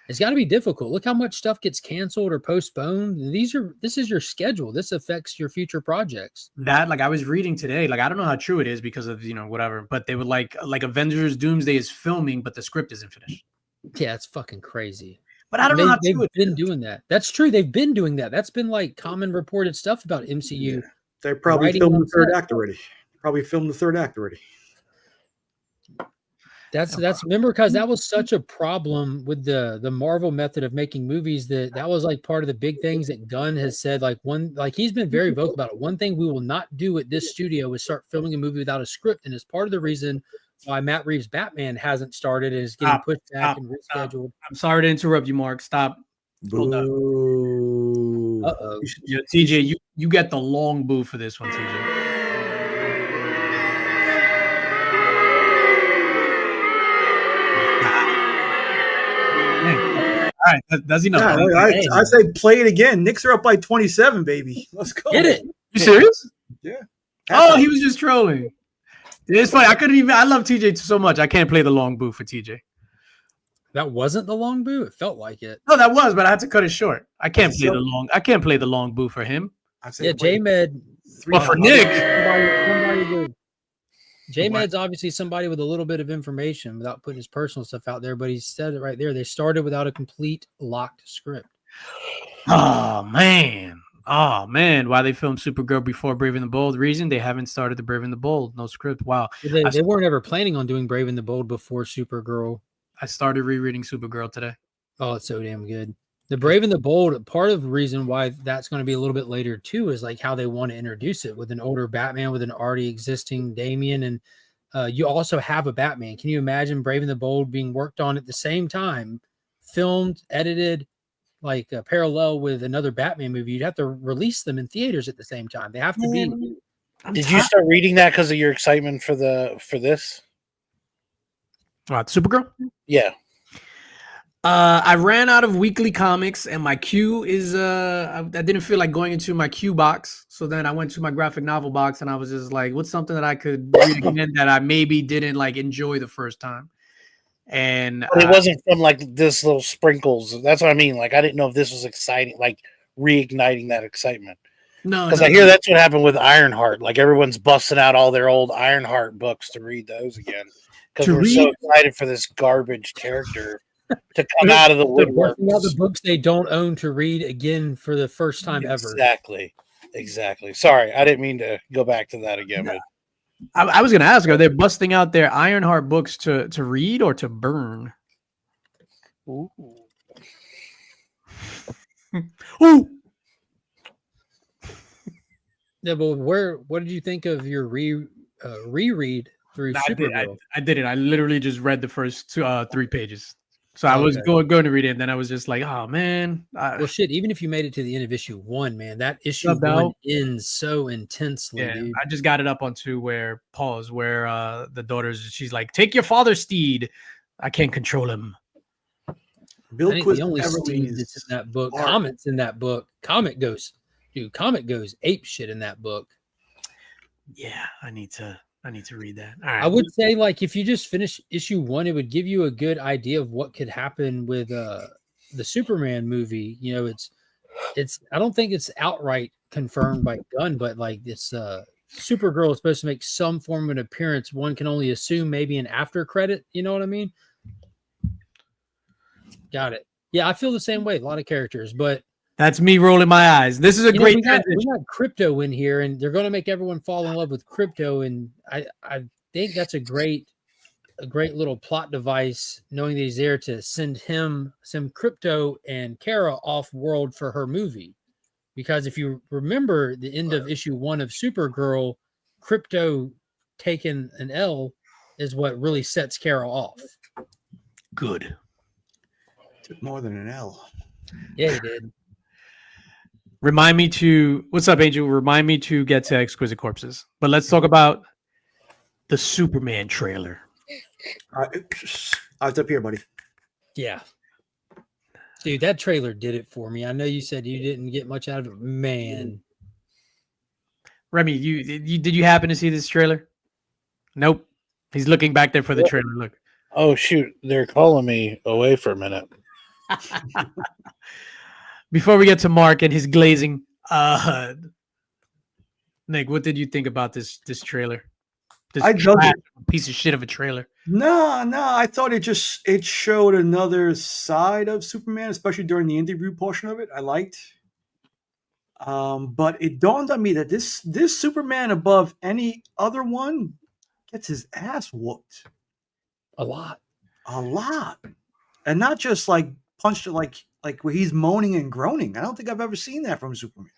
It's got to be difficult. Look how much stuff gets canceled or postponed. This is your schedule. This affects your future projects. That, like, I was reading today, like, I don't know how true it is because of, whatever, but they would like Avengers Doomsday is filming, but the script isn't finished. Yeah, it's fucking crazy. But I don't know how they've true it been is. doing that. That's true. They've been doing that. That's been like common reported stuff about MCU. Yeah. They probably writing filmed on the third set. act already. Probably filmed the third act already. That's remember, because that was such a problem with the Marvel method of making movies, that was like part of the big things that Gunn has said. Like he's been very vocal about it. One thing we will not do at this studio is start filming a movie without a script, and it's part of the reason why Matt Reeves' Batman hasn't started and is getting pushed back and rescheduled. I'm sorry to interrupt you, Mark. Stop. Hold up. Boo. Uh-oh. Yeah, TJ, you get the long boo for this one, TJ. All right, does he know? Yeah, I say play it again. Knicks are up by 27, baby. Let's go. Get it. You serious? Yeah. Oh, he was just trolling. It's funny. I love TJ so much. I can't play the long boo for TJ. That wasn't the long boo. It felt like it. No, that was, but I had to cut it short. I can't play the long boo for him. Yeah, J-Med. Well, for Nick. J-Med's obviously somebody with a little bit of information without putting his personal stuff out there, but he said it right there. They started without a complete locked script. Oh man. Why they filmed Supergirl before Brave and the Bold? Reason they haven't started the Brave and the Bold. No script. Wow. They weren't ever planning on doing Brave and the Bold before Supergirl. I started rereading Supergirl today. Oh, it's so damn good. The Brave and the Bold, part of the reason why that's going to be a little bit later too is like how they want to introduce it with an older Batman, with an already existing Damian, and you also have a Batman. Can you imagine Brave and the Bold being worked on at the same time, filmed, edited, like parallel with another Batman movie? You'd have to release them in theaters at the same time. They have to be. Did you start reading that because of your excitement for this? Supergirl? Yeah. I ran out of weekly comics, and my queue is I didn't feel like going into my queue box, so then I went to my graphic novel box, and I was just like, what's something that I could read again that I maybe didn't like enjoy the first time? And but it wasn't from like this little sprinkles. That's what I mean. Like I didn't know if this was exciting, like reigniting that excitement. No, because I hear that's what happened with Ironheart. Like everyone's busting out all their old Ironheart books to read those again because we're so excited for this garbage character to come out of the woodwork. The books they don't own to read again for the first time ever. Exactly. Sorry, I didn't mean to go back to that again. But I was going to ask, are they busting out their Ironheart books to read or to burn? Ooh. Ooh. Yeah, but what did you think of your reread through Supergirl? I didn't. I literally just read the first 3 pages. So I was going to read it, and then I was just like, oh, man. Well, shit, even if you made it to the end of issue 1, man, that issue 1 ends so intensely, dude. I just got it up onto where the daughter's, she's like, take your father's steed. I can't control him. Bill the only steed that's in that book, Comet's in that book. Comet goes ape shit in that book. Yeah, I need to read that. All right. I would say, like, if you just finish issue 1, it would give you a good idea of what could happen with the Superman movie. You know, it's I don't think it's outright confirmed by Gunn, but like this Supergirl is supposed to make some form of an appearance. One can only assume maybe an after credit. You know what I mean? Got it. Yeah, I feel the same way. A lot of characters, but that's me rolling my eyes. This is a great transition. We got Crypto in here, and they're going to make everyone fall in love with Crypto, and I think that's a great little plot device, knowing that he's there to send Crypto and Kara off world for her movie. Because if you remember the end of issue 1 of Supergirl, Crypto taking an L is what really sets Kara off. Good. Took more than an L. Yeah, he did. What's up, Angel? Remind me to get to Exquisite Corpses. But let's talk about the Superman trailer. It's up here, buddy. Yeah. Dude, that trailer did it for me. I know you said you didn't get much out of it. Man. Remy, did you happen to see this trailer? Nope. He's looking back there for the trailer. Look. Oh, shoot. They're calling me away for a minute. Before we get to Mark and his glazing, Nick, what did you think about this trailer? This I dug trash it. piece of shit of a trailer. No, I thought it showed another side of Superman, especially during the interview portion of it. I liked. But it dawned on me that this Superman above any other one gets his ass whooped A lot. a lot, and not just like punched like where he's moaning and groaning. I don't think I've ever seen that from Superman.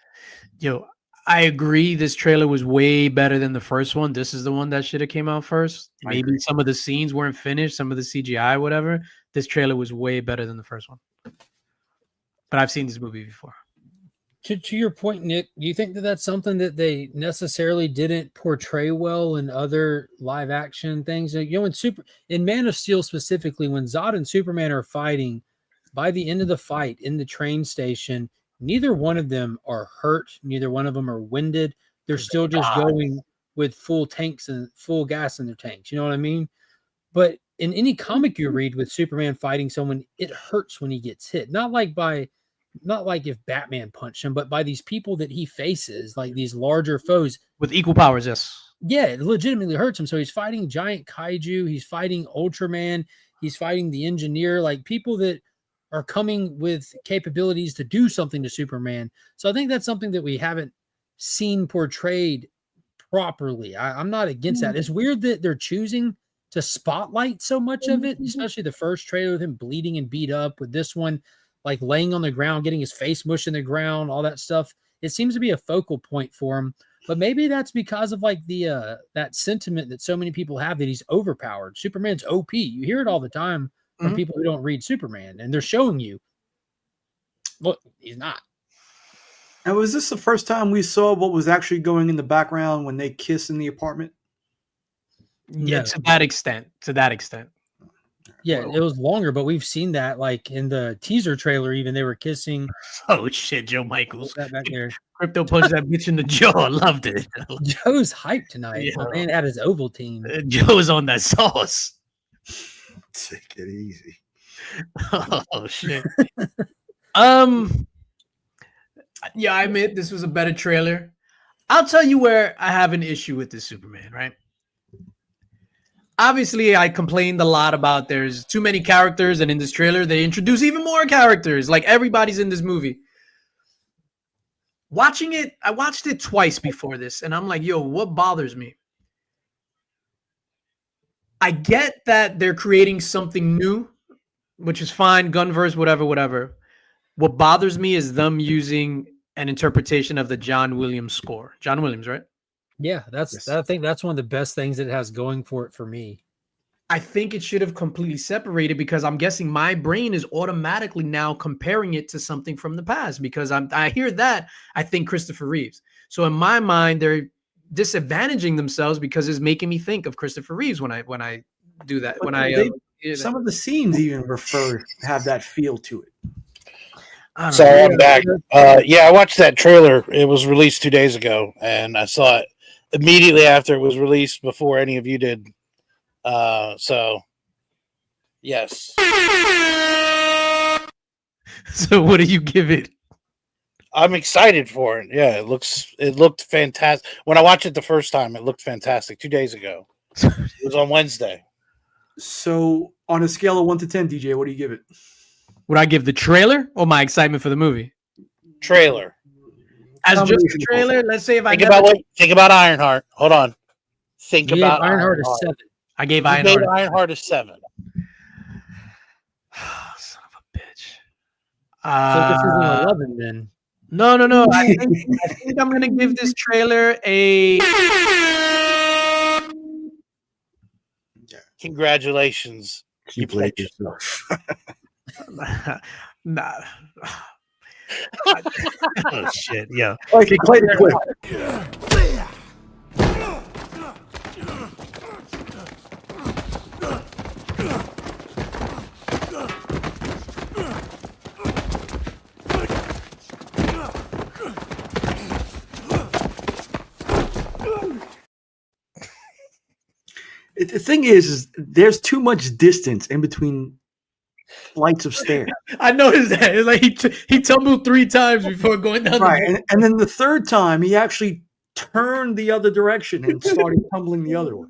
Yo, I agree. This trailer was way better than the first one. This is the one that should have came out first. I Maybe agree. some of the scenes weren't finished, some of the CGI, whatever. This trailer was way better than the first one. But I've seen this movie before. To your point, Nick, do you think that that's something that they necessarily didn't portray well in other live action things? You know, in Man of Steel specifically, when Zod and Superman are fighting, by the end of the fight in the train station, neither one of them are hurt. Neither one of them are winded. They're still just going with full tanks and full gas in their tanks. You know what I mean? But in any comic you read with Superman fighting someone, it hurts when he gets hit. Not like if Batman punched him, but by these people that he faces, like these larger foes. With equal powers, yes. Yeah, it legitimately hurts him. So he's fighting giant kaiju. He's fighting Ultraman. He's fighting the Engineer, like people that are coming with capabilities to do something to Superman. So I think that's something that we haven't seen portrayed properly. I'm not against that. It's weird that they're choosing to spotlight so much of it, especially the first trailer with him bleeding and beat up, with this one like laying on the ground, getting his face mushed in the ground, all that stuff. It seems to be a focal point for him. But maybe that's because of like the that sentiment that so many people have that he's overpowered. Superman's OP. You hear it all the time from people who don't read Superman, and they're showing you, look, he's not. And was this the first time we saw what was actually going in the background when they kiss in the apartment? Yeah, to that extent. Yeah, it was longer, but we've seen that like in the teaser trailer. Even they were kissing. Oh shit, Joe Michaels. That back there. Crypto punched that bitch in the jaw. I loved it. Joe's hyped tonight. Yeah. My man had his Ovaltine. Joe's on that sauce. Take it easy. Oh shit. Yeah, I admit this was a better trailer. I'll tell you where I have an issue with this Superman, right? Obviously, I complained a lot about there's too many characters, and in this trailer, they introduce even more characters. Like everybody's in this movie. Watching it, I watched it twice before this, and I'm like, yo, what bothers me? I get that they're creating something new, which is fine, Gunverse, whatever. What bothers me is them using an interpretation of the John Williams score. John Williams, right? Yeah, I think that's one of the best things it has going for it for me. I think it should have completely separated, because I'm guessing my brain is automatically now comparing it to something from the past, because I hear that, I think Christopher Reeves. So in my mind, they're disadvantaging themselves because it's making me think of Christopher Reeves when I do that. But some of the scenes even have that feel to it. So I'm back. Yeah, I watched that trailer. It was released 2 days ago, and I saw it immediately after it was released, before any of you did. So yes. So what do you give it? I'm excited for it. Yeah, it looked fantastic. When I watched it the first time, it looked fantastic 2 days ago. It was on Wednesday. So on a scale of 1 to 10, DJ, what do you give it? Would I give the trailer or my excitement for the movie? Trailer. As just a trailer, let's say if think about Ironheart. Hold on. Think You about gave Ironheart a Ironheart. 7. I gave You gave Ironheart. Ironheart a 7. Son of a bitch. So this is an 11 then. No. I think I'm gonna give this trailer a. Congratulations. You played yourself. Nah. Oh shit, yeah. Okay, play the clip. The thing is there's too much distance in between flights of stairs. I noticed that. It's like he tumbled 3 times before going down Right, the and then the third time he actually turned the other direction and started tumbling the other way.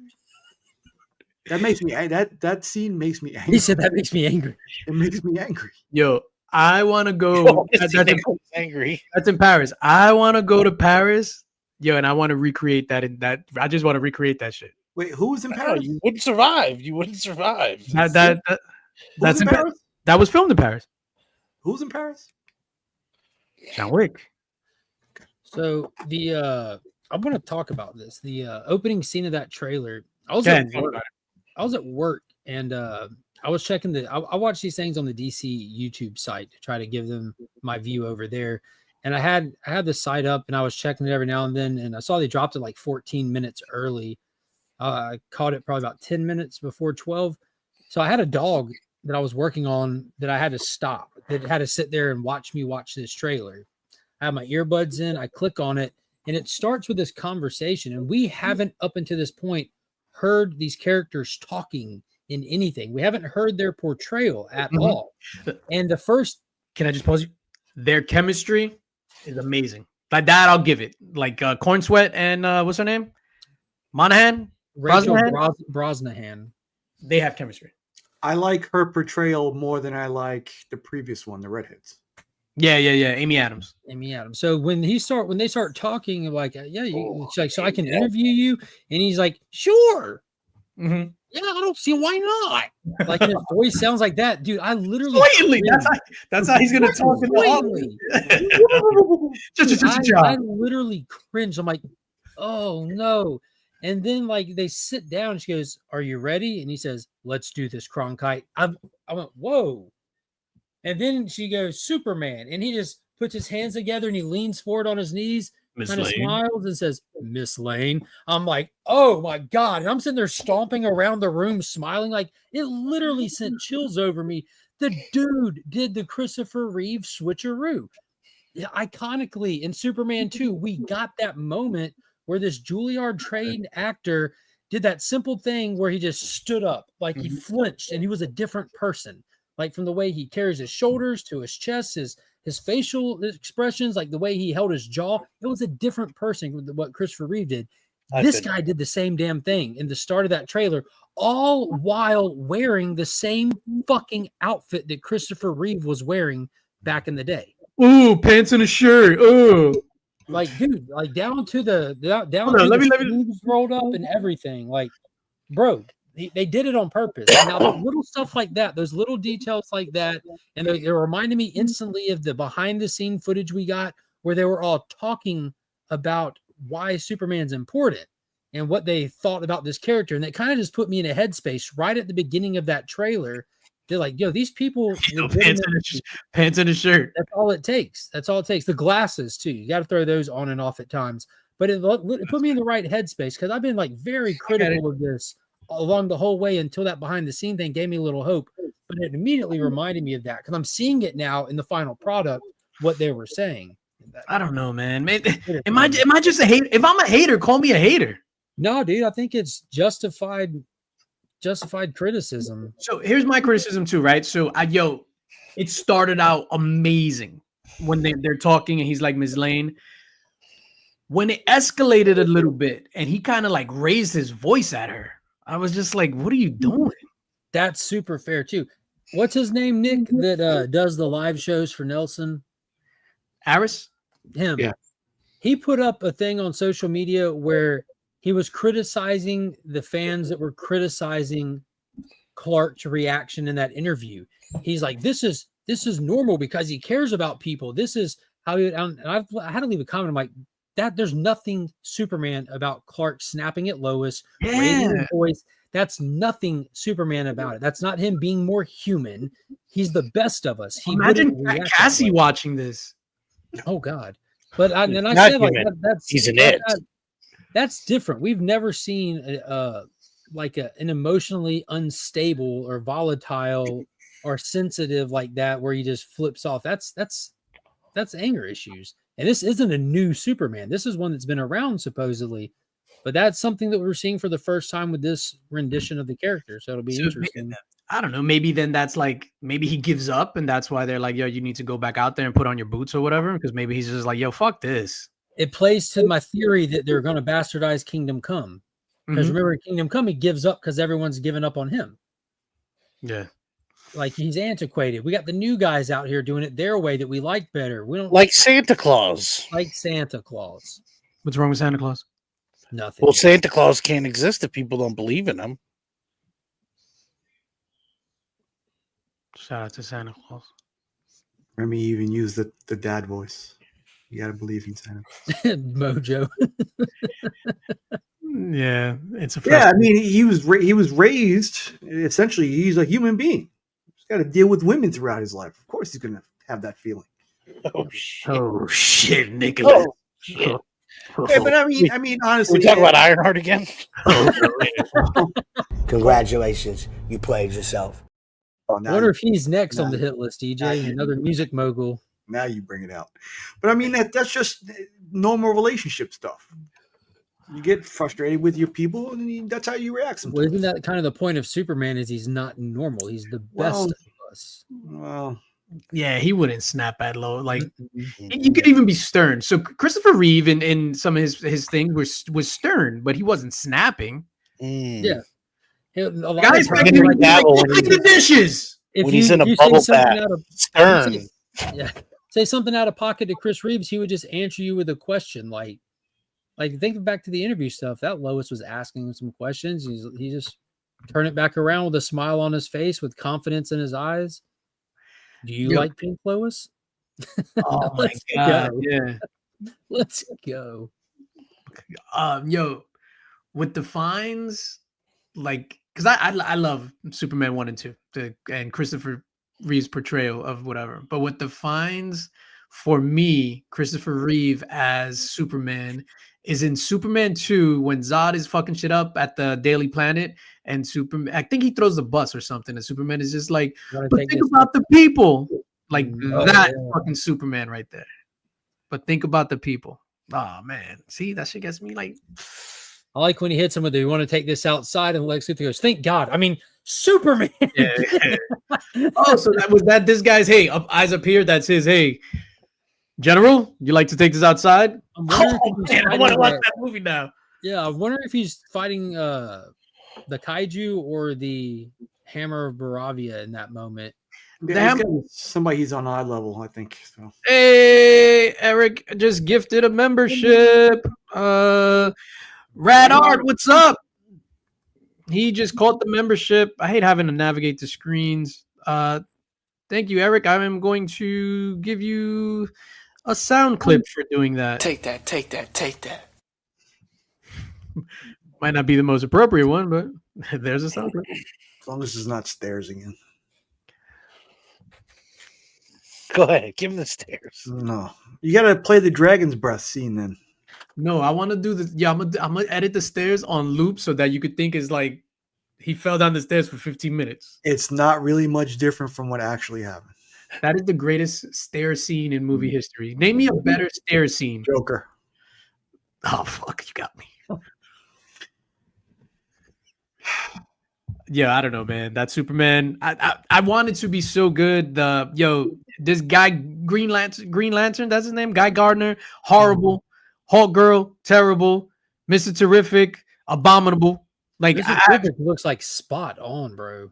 That makes me that scene makes me angry. He said that makes me angry. It makes me angry. Yo, I want to go. Oh, That's in, angry. that's in Paris. I want to go to Paris. Yo, and I want to recreate that. I just want to recreate that shit. Wait, who was in No, Paris? you wouldn't survive. You wouldn't survive. That's in Paris? That was filmed in Paris. Who's in Paris? John Wick. So I want to talk about this. The opening scene of that trailer. I was at work and I was checking I watch these things on the DC YouTube site to try to give them my view over there. And I had the site up and I was checking it every now and then, and I saw they dropped it like 14 minutes early. I caught it probably about 10 minutes before 12. So I had a dog that I was working on that I had to stop, that had to sit there and watch me watch this trailer. I have my earbuds in, I click on it, and it starts with this conversation. And we haven't up until this point heard these characters talking in anything. We haven't heard their portrayal at all. And the first, can I just pause you? Their chemistry is amazing. Like that, I'll give it. Like Corn Sweat and what's her name? Monahan? Rachel Brosnahan? Brosnahan. They have chemistry. I like her portrayal more than I like the previous one, the redheads. Yeah. Amy Adams. So when they start talking, like, it's like, so I can interview you, and he's like, sure. Mm-hmm. Yeah, I don't see why not. Like his voice sounds like that, dude. I literally Blatantly. That's how he's gonna talk in the office. I literally cringe. I'm like, oh no. And then like they sit down. She goes, "Are you ready?" And he says, "Let's do this, Cronkite." I went, "Whoa!" And then she goes, "Superman," and he just puts his hands together and he leans forward on his knees, kind of smiles and says, "Miss Lane." I'm like, "Oh my god!" And I'm sitting there stomping around the room, smiling. Like it literally sent chills over me. The dude did the Christopher Reeve switcheroo. Iconically in Superman 2, we got that moment where this Juilliard trained actor did that simple thing where he just stood up, like he flinched and he was a different person, like from the way he carries his shoulders to his chest, his facial expressions, like the way he held his jaw. It was a different person with what Christopher Reeve did. This guy did the same damn thing in the start of that trailer, all while wearing the same fucking outfit that Christopher Reeve was wearing back in the day. Ooh, pants and a shirt. Ooh. Like, dude, like down to the sleeves rolled up and everything. Like, bro, they did it on purpose. Now, little stuff like that, those little details like that, and it reminded me instantly of the behind the scene footage we got where they were all talking about why Superman's important and what they thought about this character. And that kind of just put me in a headspace right at the beginning of that trailer. They're like, yo, these people, pants and a shirt. That's all it takes. That's all it takes. The glasses too. You got to throw those on and off at times. But it put me in the right headspace because I've been like very critical of this along the whole way until that behind the scene thing gave me a little hope. But it immediately reminded me of that because I'm seeing it now in the final product, what they were saying. I don't know, man. Am I just a hater? If I'm a hater, call me a hater. No, dude, I think it's justified criticism. So here's my criticism too, right? So it started out amazing when they're talking and he's like, Ms. Lane. When it escalated a little bit and he kind of like raised his voice at her, I was just like, what are you doing? That's super fair too. What's his name, Nick, that does the live shows for Nelson? Aris? Him. Yeah. He put up a thing on social media where he was criticizing the fans that were criticizing Clark's reaction in that interview. He's like, this is normal because he cares about people. This is how he, and I had to leave a comment. I'm like, that there's nothing Superman about Clark snapping at Lois, raising his voice. That's nothing Superman about it. That's not him being more human. He's the best of us. Imagine Cassie watching this. Oh God. But I said like he's an it. That's different. We've never seen an emotionally unstable or volatile or sensitive like that where he just flips off. That's anger issues. And this isn't a new Superman. This is one that's been around supposedly But that's something that we're seeing for the first time with this rendition of the character. So it'll be So interesting. I don't know. Maybe then that's like maybe he gives up, and that's why they're like, "Yo, you need to go back out there and put on your boots or whatever." Because maybe he's just like, "Yo, fuck this." It plays to my theory that they're going to bastardize Kingdom Come. Because Mhm. remember, Kingdom Come, he gives up because everyone's given up on him. Yeah. Like he's antiquated. We got the new guys out here doing it their way that we like better. We don't Like Santa Claus. like Santa Claus. What's wrong with Santa Claus? Nothing. Well, Santa Claus can't exist if people don't believe in him. Shout out to Santa Claus. Remy even used the dad voice. You gotta believe in Santa. Mojo. Yeah, it's a Yeah, I mean, he was raised essentially. He's a human being. He's got to deal with women throughout his life. Of course, he's gonna have that feeling. Oh shit! Oh shit, Nicholas. Oh, shit. Yeah, but I mean, honestly, We talk about Ironheart again. Congratulations, you played yourself. Oh, I now, wonder if he's next on now- the hit list, now DJ. you- Another music mogul. now you bring it out. But I mean, that's just normal relationship stuff. You get frustrated with your people, and that's how you react Well, sometimes. isn't that kind of the point of Superman? Is he's not normal? He's the best Well, of us. Well, Yeah, he wouldn't snap at low. Like Mhm. you could even be stern. So Christopher Reeve in some of his things was stern, but he wasn't snapping. Yeah. A lot Guys, of like, times, Henry like, Cavill like, when like the dishes. if when he's in a say bubble something bath. out of Stern. yeah, say something out of pocket to Chris Reeves, he would just answer you with a question. Like think back to the interview stuff. That Lois was asking him some questions. He just turned it back around with a smile on his face, with confidence in his eyes. Do you Yo. like Pink Lois? Oh my Let's god, go. yeah. Let's go. Yo, with the fines, like, because I love Superman 1 and 2 and Christopher Reeve's portrayal of whatever, but with the fines, for me, Christopher Reeve as Superman is in Superman 2 when Zod is fucking shit up at the Daily Planet, and Superman, I think he throws the bus or something, and Superman is just like, You wanna but take think this- about the people. Like Oh, that yeah. fucking Superman right there. But think about the people. Oh man, see, that shit gets me like. I like when he hits him with, "Do you want to take this outside?" And Lex Luthor goes, "Thank God." I mean, Superman. Yeah. Oh, so that was that. This guy's eyes up here. That's his. Hey, General, you like to take this outside? I'm wondering if Oh he's man, I fighting want to watch that- that movie now. Yeah, I wonder if he's fighting the kaiju or the Hammer of Baravia in that moment. yeah, he's got somebody he's on eye level, I think. So Hey, Eric, just gifted a membership. Rad Art, what's up? He just caught the membership. I hate having to navigate the screens. Thank you, Eric. I am going to give you a sound clip for doing that. Take that, take that, take that. Might not be the most appropriate one, but there's a sound clip. as long as it's not stairs again. Go ahead, give him the stairs. No, you got to play the dragon's breath scene then. No, I want to do this. Yeah, I'm gonna edit the stairs on loop so that you could think it's like he fell down the stairs for 15 minutes. It's not really much different from what actually happened. That is the greatest stair scene in movie history. Name me a better stair scene. Joker. Oh fuck, you got me. Yeah, I don't know, man. That Superman, I wanted to be so good. This guy Green Lantern, that's his name, Guy Gardner, horrible. Hulk Girl, terrible. Mr. Terrific, abominable. Like Mr. Terrific looks like spot on, bro.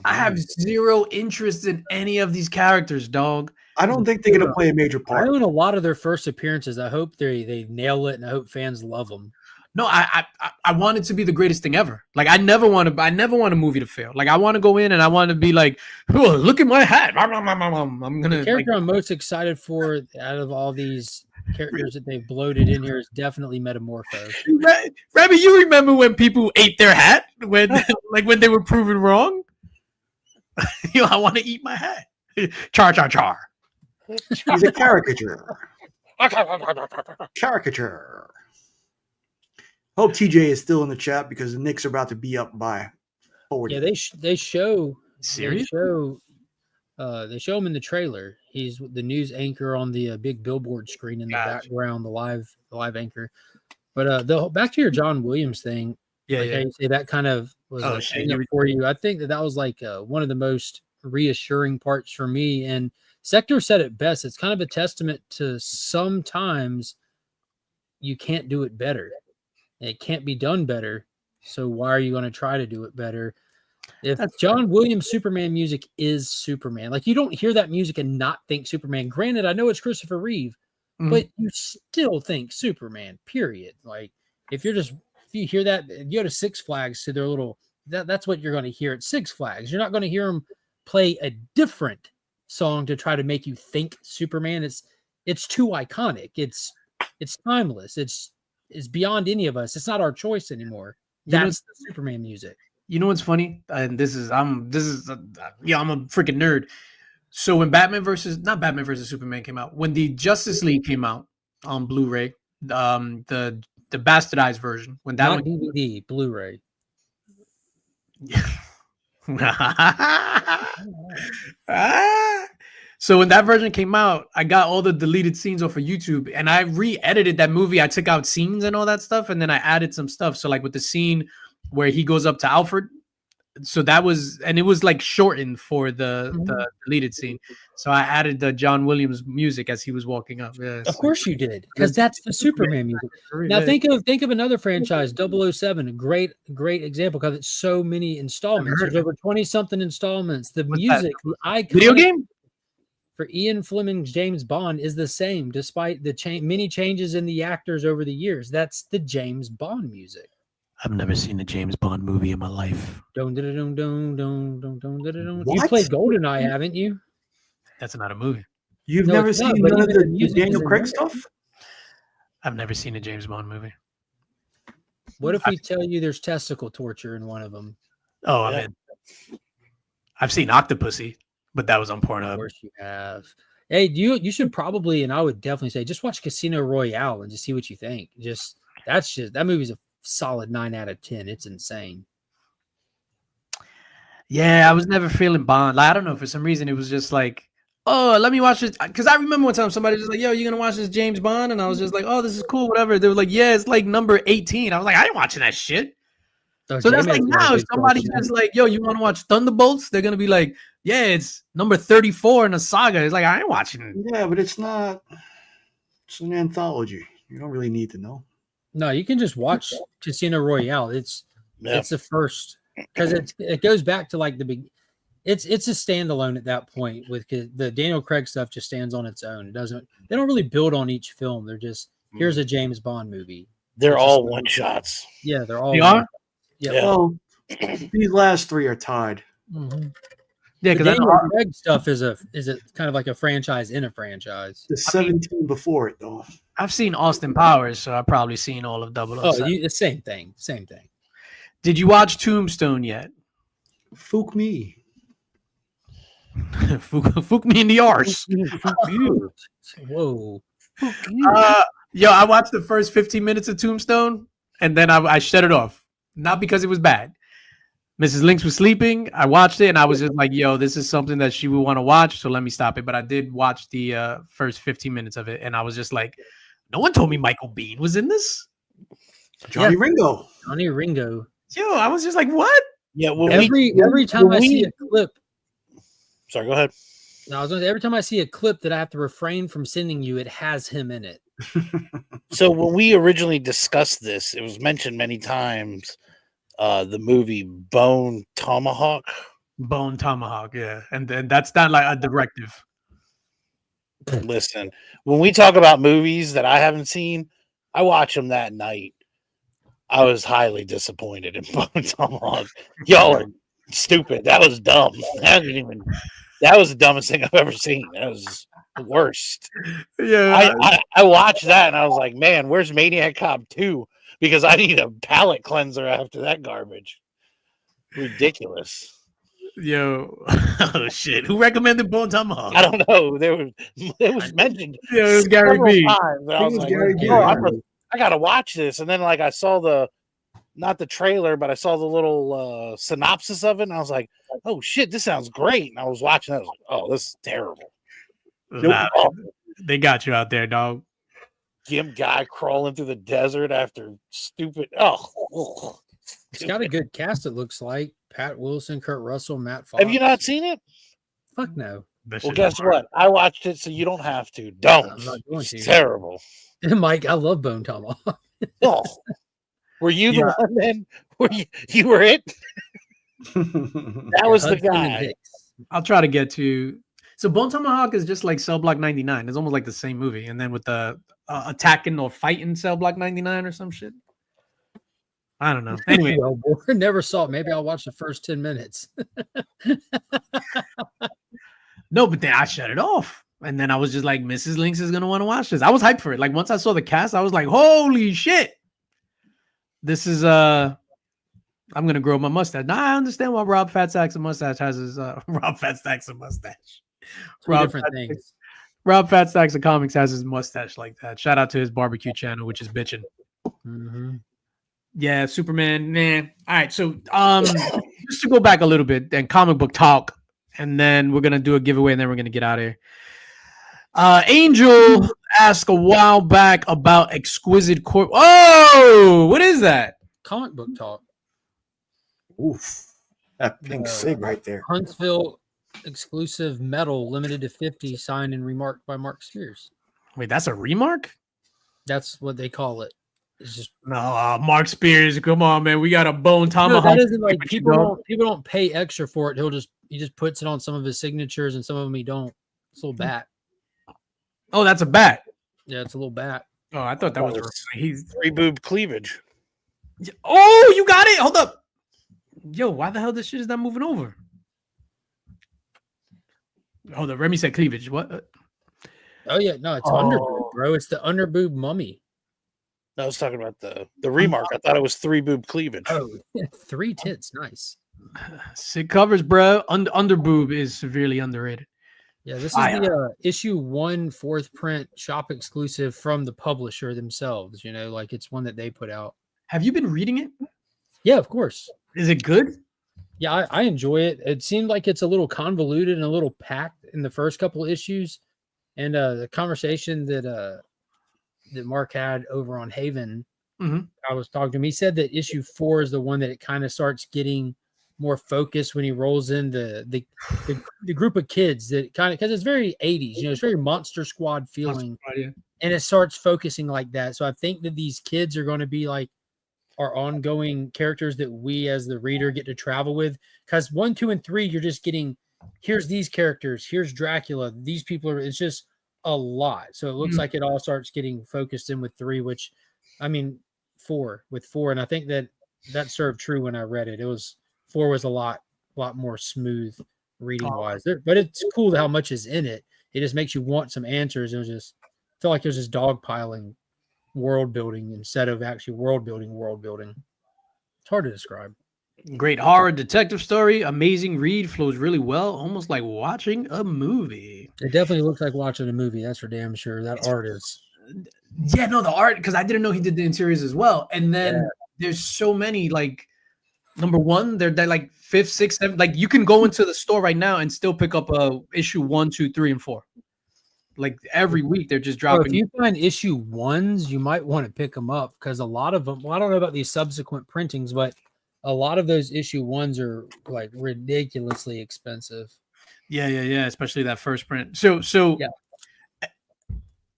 I have zero interest in any of these characters, dog. I don't think they're going to play a major I part. own a lot of their first appearances. I hope they nail it, and I hope fans love them. No, I want it to be the greatest thing ever. Like I never want a movie to fail. Like I want to go in and I want to be like, oh, look at my hat. I'm gonna The character I'm most excited for out of all these characters that they've bloated in here is definitely Metamorpho. Rabbi, you remember when people ate their hat when like when they were proven wrong? I want to eat my hat. Char char char. He's a caricature. Caricature. Hope TJ is still in the chat because the Knicks are about to be up by 40. Yeah, they show Serious? They show him in the trailer. He's the news anchor on the big billboard screen in the Gotcha. background, the live anchor. But back to your John Williams thing. Yeah, Like how you say that kind of was Oh, a shit, hang up for you. I think that was like one of the most reassuring parts for me. And Sector said it best. It's kind of a testament to sometimes you can't do it better. It can't be done better. So why are you going to try to do it better? If John Williams Superman music is Superman, like you don't hear that music and not think Superman. Granted, I know it's Christopher Reeve, but you still think Superman, period. Like if you hear that, you go to Six Flags to their little, that's what you're going to hear at Six Flags. You're not going to hear them play a different song to try to make you think Superman. It's too iconic. It's timeless. It's beyond any of us. It's not our choice anymore. That's the Superman music. You know what's funny? And I'm a freaking nerd. So when not Batman versus Superman came out, when the Justice League came out on Blu-ray, the bastardized version, when that Not DVD, Blu-ray. So when that version came out, I got all the deleted scenes off of YouTube and I re-edited that movie. I took out scenes and all that stuff, and then I added some stuff. So like with the scene where he goes up to Alfred, so that was, and it was like shortened for the deleted scene. So I added the John Williams music as he was walking up. Yeah, of course you did, because that's the Superman music. Now think of another franchise, 007, a great example, because it's so many installments. There's over 20-something installments. The music, the iconic video game for Ian Fleming's James Bond is the same, despite the many changes in the actors over the years. That's the James Bond music. I've never seen a James Bond movie in my life. You played GoldenEye, haven't you? That's not a movie. You've never seen none of the Daniel Craig stuff? I've never seen a James Bond movie. What if we tell you there's testicle torture in one of them? Oh, I mean, I've seen Octopussy, but that was on Pornhub. Of course you have. Hey, you should probably, and I would definitely say, just watch Casino Royale and just see what you think. That movie's a solid 9 out of 10. It's insane. Yeah, I was never feeling Bond. Like, I don't know, for some reason it was just like, oh, let me watch this. Because I remember one time somebody was like, yo, you gonna watch this James Bond? And I was just like, oh, this is cool, whatever. They were like, yeah, it's like number 18. I was like, I ain't watching that shit. So that's like now, if somebody's just like, yo, you want to watch Thunderbolts? They're gonna be like, yeah, it's number 34 in a saga. It's like, I ain't watching it. Yeah, but it's not. It's an anthology. You don't really need to know. No, you can just watch Casino Royale. It's the first, because it goes back to like the big. It's a standalone at that point. With the Daniel Craig stuff, just stands on its own. They don't really build on each film. They're just, here's a James Bond movie. They're all one shots. Yeah, they're all. They are? Yeah. Well, these last three are tied. Mm-hmm. Yeah, because Daniel Craig stuff is a kind of like a franchise in a franchise. The 17 before it, though. I've seen Austin Powers, so I've probably seen all of 007. Oh, the same thing. Did you watch Tombstone yet? Fook me. Fook me in the arse. Whoa. Yo, I watched the first 15 minutes of Tombstone, and then I shut it off. Not because it was bad. Mrs. Lynx was sleeping. I watched it, and I was just like, yo, this is something that she would want to watch, so let me stop it. But I did watch the first 15 minutes of it, and I was just like, no one told me Michael Biehn was in this. Johnny Ringo. Johnny Ringo. Yo, I was just like, what? Yeah, every time I see a clip. Sorry, go ahead. No, I was going to say, every time I see a clip that I have to refrain from sending you, it has him in it. So when we originally discussed this, it was mentioned many times. The movie Bone Tomahawk. Bone Tomahawk, yeah. And then that's not like a directive. Listen, when we talk about movies that I haven't seen, I watch them that night. I was highly disappointed in Bone Tomahawk. Y'all are stupid. That was dumb. That was the dumbest thing I've ever seen. That was the worst. Yeah. I watched that and I was like, man, where's Maniac Cop 2? Because I need a palate cleanser after that garbage. Ridiculous. Yo, oh shit! Who recommended Bone Tomahawk? I don't know. It was mentioned. Yeah, it was Gary B. Times, I was like, I gotta watch this, and then like I saw not the trailer, but I saw the little synopsis of it, and I was like, oh shit, this sounds great. And I was watching it, I was like, oh, this is terrible. Nah, they got you out there, dog. gimp guy crawling through the desert after stupid. Oh, It's got a good cast. It looks like Pat Wilson, Kurt Russell, Matt Fox. have you not seen it? Fuck no. Well, guess what? I watched it, so you don't have to. Don't. I'm not going It's to. terrible. Mike, I love Bone Tomahawk. Oh, were you the one then? Were you were it? That was the Hudson and guy. Hicks. I'll try to get to. So Bone Tomahawk is just like Cell Block 99. It's almost like the same movie, and then with the attacking or fighting Cell Block 99 or some shit. I don't know. Anyway, Well, never saw it. Maybe I'll watch the first 10 minutes. no, but then I shut it off, and then I was just like, Mrs. Lynx is gonna want to watch this. I was hyped for it. Like once I saw the cast, I was like, holy shit, this is I'm gonna grow my mustache. Now I understand why Rob Fatsack's mustache has his Rob Fatsack's mustache. Different things. Rob Fatstacks of Comics has his mustache like that. Shout out to his barbecue channel, which is bitching. Mm-hmm. Yeah, Superman, man. All right, so just to go back a little bit and comic book talk, and then we're gonna do a giveaway, and then we're gonna get out of here. Angel asked a while back about Exquisite Corp. Oh, what is that? Comic book talk. Oof. That pink cig right there. Huntsville exclusive metal, limited to 50, signed and remarked by Mark Spears. Wait, that's a remark? That's what they call it. It's just No, Mark Spears. Come on, man. We got a Bone no, Tomahawk. that isn't like people don't pay extra for it. He just puts it on some of his signatures, and some of them he don't. It's a little bat. Oh, that's a bat. Yeah, it's a little bat. Oh, I thought that was he's. Three boob cleavage. Oh, you got it. Hold up. Yo, why the hell this shit is not moving over? Hold up. Remy said cleavage. What? Oh yeah, no, it's underboob, bro. It's the underboob mummy. I was talking about the remark. I thought it was three boob cleavage. Oh, 3 tits, nice. Sick covers, bro. Underboob is severely underrated. Yeah, this is the issue 1 4th print shop exclusive from the publisher themselves. You know, like it's one that they put out. Have you been reading it? Yeah, of course. Is it good? Yeah, I enjoy it. It seemed like it's a little convoluted and a little packed in the first couple of issues, and the conversation that Mark had over on Haven, I was talking to him. He said that issue 4 is the one that it kind of starts getting more focused when he rolls in the group of kids that kind of, because it's very 80s, you know, it's very Monster Squad feeling, and it starts focusing like that. So I think that these kids are going to be like our ongoing characters that we as the reader get to travel with, because 1, 2, and 3 you're just getting, here's these characters, here's Dracula, these people are, it's just a lot. So it looks like it all starts getting focused in with 3, which I mean 4 with 4, and I think that served true when I read it. It was 4 was a lot more smooth reading wise, but it's cool how much is in it. It just makes you want some answers. It was just felt like it was just dogpiling world building instead of actually world building. It's hard to describe. Great horror detective story. Amazing read. Flows really well. Almost like watching a movie. It definitely looks like watching a movie. That's for damn sure. That art is. Yeah, no, the art, because I didn't know he did the interiors as well. And then there's so many, like, number 1, they're like 5th, 6th, 7th. Like, you can go into the store right now and still pick up issue 1, 2, 3, and 4. Like every week they're just dropping. Well, if you find issue 1s, you might want to pick them up, because a lot of them, well, I don't know about these subsequent printings, but a lot of those issue 1s are like ridiculously expensive. Yeah. Especially that first print. So yeah.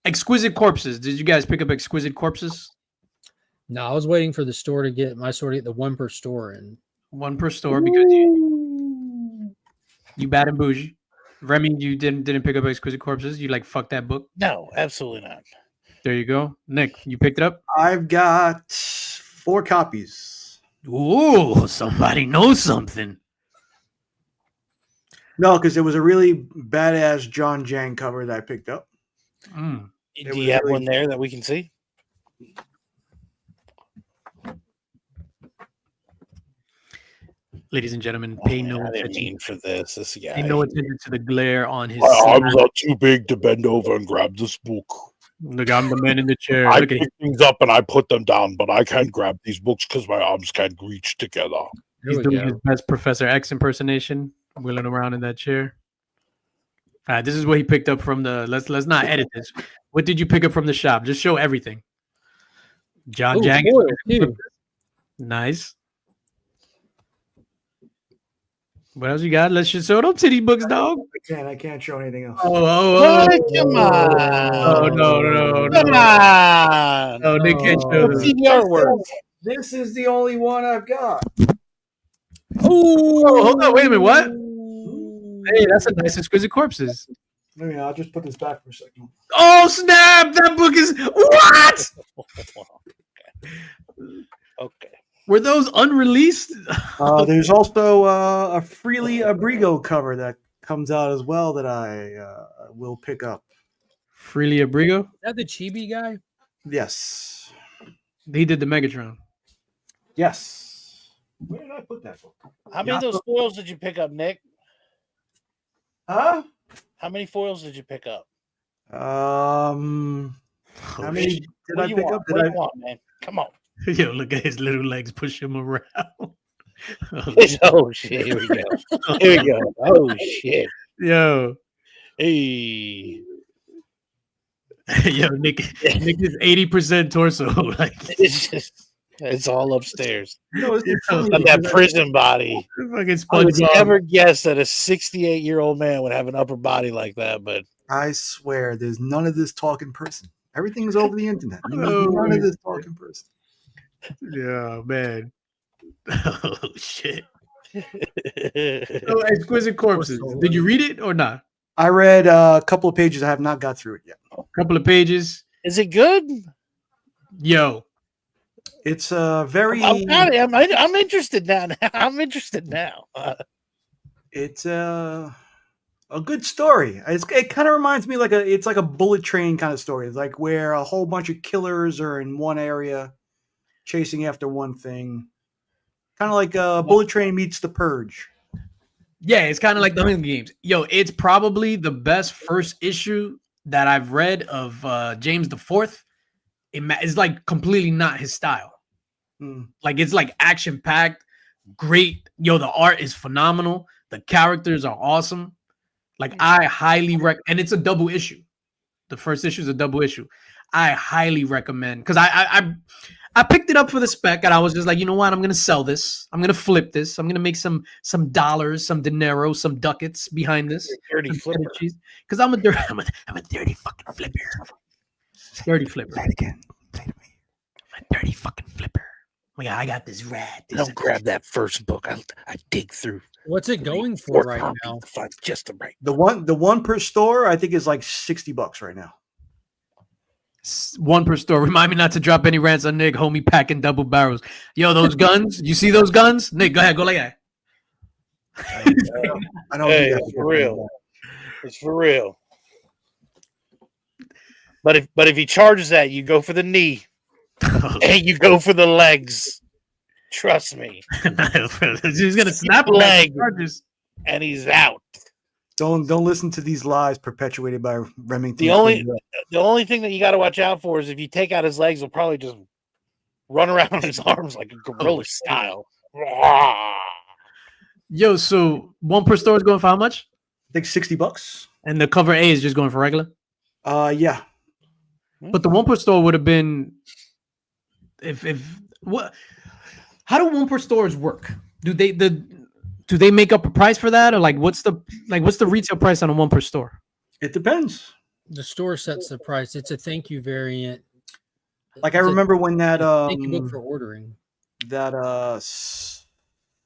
Exquisite Corpses. Did you guys pick up Exquisite Corpses? No, I was waiting for the store to get the 1 per store in. 1 per store because you bad and bougie. Remy, you didn't pick up Exquisite Corpses. You like fuck that book? No, absolutely not. There you go. Nick, you picked it up? I've got 4 copies. Ooh, somebody knows something. No, because it was a really badass John Jang cover that I picked up. Do you have one there that we can see? Ladies and gentlemen, pay no attention for this. This guy. Pay no attention to the glare on his. My arms are too big to bend over and grab this book. Look, I'm the man in the chair. I pick things up and I put them down, but I can't grab these books because my arms can't reach together. He's doing his best Professor X impersonation, wheeling around in that chair. All right, this is what he picked up from the. Let's not edit this. What did you pick up from the shop? Just show everything. John Ooh, Jang. foil, too. Nice. What else you got? Let's just show them titty books, dog. I can't show anything else. What? Come on. No. Come on. No, they can't show Let's this. see the artwork. This is the only one I've got. Oh, hold on. Wait a minute. What? Hey, that's a nice Exquisite Corpses. I'll just put this back for a second. Oh, snap. That book is. What? Okay. Were those unreleased? There's also a Freely Abrigo cover that comes out as well that I will pick up. Freely Abrigo? Is that the Chibi guy? Yes. He did the Megatron. Yes. Where did I put that book? How many of those foils did you pick up, Nick? Huh? How many foils did you pick up? How many did What I do you pick want? up? What do you want, man? Come on. Yo, look at his little legs push him around. Oh shit! Here we go. Here we go. Oh shit! Yo, Hey, yo, Nick is 80% torso. Like it's all upstairs. It's funny Got that because prison body. fucking I would SpongeBob. never guess that a 68-year-old man would have an upper body like that, but I swear there's none of this talk in person. Everything's over the internet. There's Oh, none of this talk in person. Yeah, man. Oh shit. So, Exquisite Corpses. Did you read it or not? I read a couple of pages. I have not got through it yet. A couple of pages. is it good? Yo, It's very. I'm interested now. I'm interested now. It's a good story. It kind of reminds me it's like a bullet train kind of story. It's like where a whole bunch of killers are in one area, chasing after one thing. Kind of like Bullet Train meets The Purge. yeah, it's kind of like the Hunger Games. Yo, it's probably the best first issue that I've read of James the Fourth. It's like completely not his style. Like it's like action packed, great. Yo, the art is phenomenal. The characters are awesome. Like I highly and it's a double issue. The first issue is a double issue. I highly recommend because I picked it up for the spec and I was just like, you know what? I'm gonna sell this. I'm gonna flip this. I'm gonna make some dollars, some dinero, some ducats behind this. Dirty flipper. Because I'm a dirty fucking flipper. Dirty flipper. Say it again. Say it to me. I'm a dirty fucking flipper. Oh yeah, I got this rat. Don't grab that first book. I dig through. What's it going for right now? To find just the right. The one per store I think is like $60 right now. One per store. Remind me not to drop any rants on Nick, homie packing double barrels. Yo, those guns. You see those guns? Nick, go ahead. Go like that. I don't. Hey, do that it's for real. It's for real. But if he charges that, you go for the knee and you go for the legs. Trust me. He's gonna snap a leg, charges. and he's out. Don't listen to these lies perpetuated by Remington. The only thing that you got to watch out for is if you take out his legs, he'll probably just run around on his arms like a gorilla style. Yo, so one per store is going for how much? I think $60. And the cover A is just going for regular. Yeah. But the one per store would have been if what? How do one per stores work? Do they make up a price for that, or what's the retail price on a one per store? It depends. The store sets the price. It's a thank you variant. Like I remember when that Thank you book for ordering. That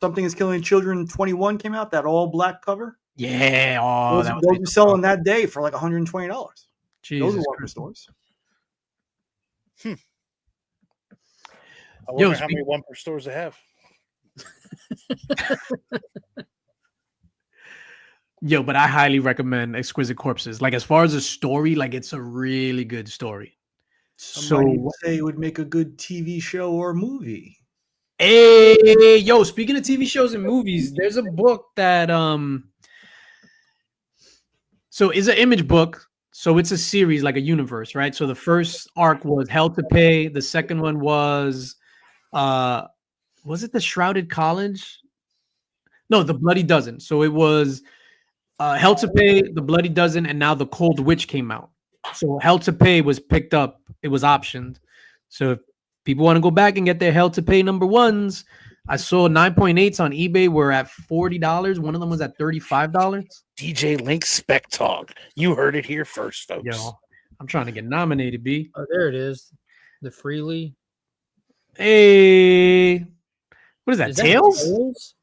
Something is Killing Children 21 came out, that all black cover. Yeah, Those were selling that day for like $120. Jesus Those are one stores. I wonder how many one per stores they have. Yo, but I highly recommend Exquisite Corpses. Like as far as a story, like it's a really good story. Somebody would say it would make a good TV show or movie. Hey, yo, speaking of TV shows and movies, there's a book that so it's an image book. So it's a series, like a universe, right? So the first arc was Hell to Pay. The second one was it the Shrouded College? No, the Bloody Dozen. So it was Hell to Pay, The Bloody Dozen, and now The Cold Witch came out. So Hell to Pay was picked up. It was optioned. So if people want to go back and get their Hell to Pay number ones, I saw 9.8s on eBay were at $40. One of them was at $35. DJ Link Spec Talk. You heard it here first, folks. Yo, I'm trying to get nominated, B. Oh, there it is. The Freely. Hey, what is that? Tails?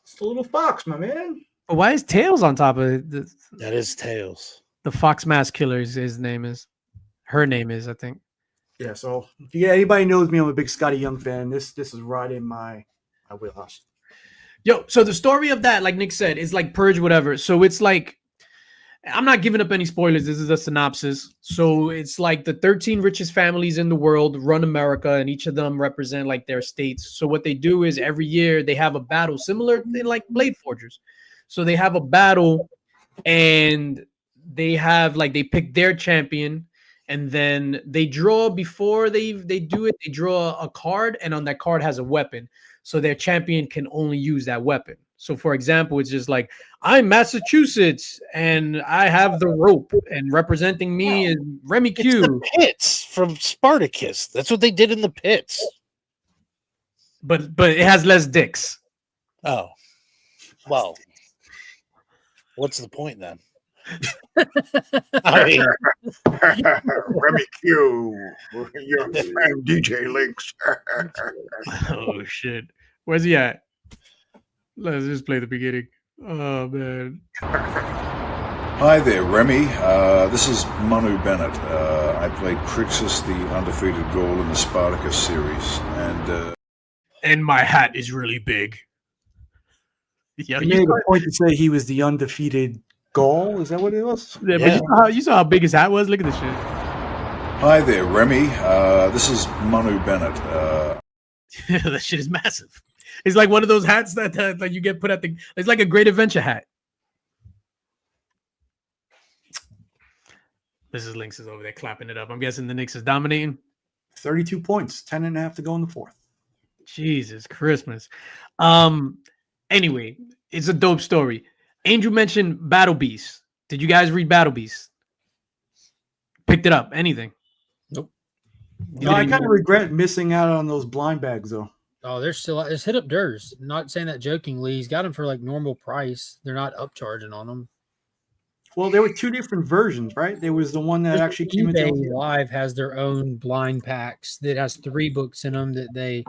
It's the little fox, my man. But why is Tails on top of it? That is Tails. The Fox Mask Killer is his name is. Her name is, I think. Yeah, so if anybody knows me, I'm a big Scotty Young fan. This is right in my wheelhouse. Yo, so the story of that, like Nick said, is like Purge, whatever. So it's like, I'm not giving up any spoilers. This is a synopsis. So it's like the 13 richest families in the world run America, and each of them represent like their states. So what they do is every year they have a battle similar to like Blade Forgers. So they have a battle, and they have like, they pick their champion, and then they draw before they do it. They draw a card, and on that card has a weapon. So their champion can only use that weapon. So for example, it's just like, I'm Massachusetts and I have the rope, and representing me is Remy It's Q. the pits from Spartacus. That's what they did in the pits. But it has less dicks. Oh. Well. What's the point then? I mean, Remy Q, your friend DJ Links. Oh shit. Where's he at? Let's just play the beginning. Oh man. Hi there, Remy. This is Manu Bennett. I played Crixus, the undefeated Gaul in the Spartacus series, And my hat is really big. Yeah, He made a point to say he was the undefeated Gaul. Is that what it was? But Yeah. you saw how big his hat was? Look at this shit. Hi there, Remy. This is Manu Bennett. That shit is massive. It's like one of those hats that you get put at the. It's like a Great Adventure hat. This is Lynx is over there clapping it up. I'm guessing the Knicks is dominating. 32 points, 10.5 to go in the fourth. Jesus Christmas. Anyway, it's a dope story. Angel mentioned Battle Beast. Did you guys read Battle Beast? Picked it up? Anything? Nope. No, I kind of regret missing out on those blind bags, though. Oh, they're still. It's hit up Durs. Not saying that jokingly. He's got them for like normal price. They're not upcharging on them. Well, there were two different versions, right? There was the one that actually came eBay into. Live has their own blind packs that has 3 books in them that they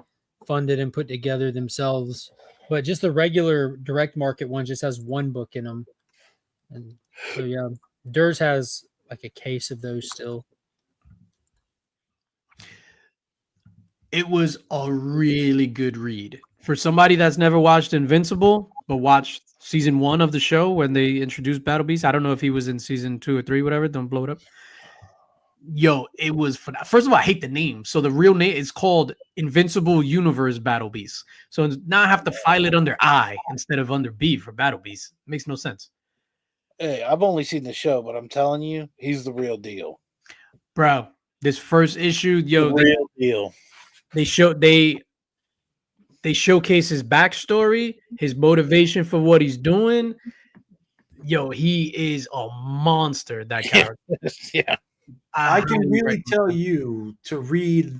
funded and put together themselves. But just the regular direct market one just has 1 book in them. And so yeah, Durs has like a case of those still. It was a really good read for somebody that's never watched Invincible but watched season 1 of the show when they introduced Battle Beast. I don't know if he was in season 2 or 3, whatever. Don't blow it up. Yo, it was first of all, I hate the name. So the real name is called Invincible Universe Battle Beast. So now I have to file it under I instead of under B for Battle Beast. It makes no sense. hey, I've only seen the show, but I'm telling you, he's the real deal. Bro, this first issue, yo, The real deal. they showcase his backstory, his motivation for what he's doing. Yo, he is a monster, that character. Yeah. I can highly really recommend tell it. you to read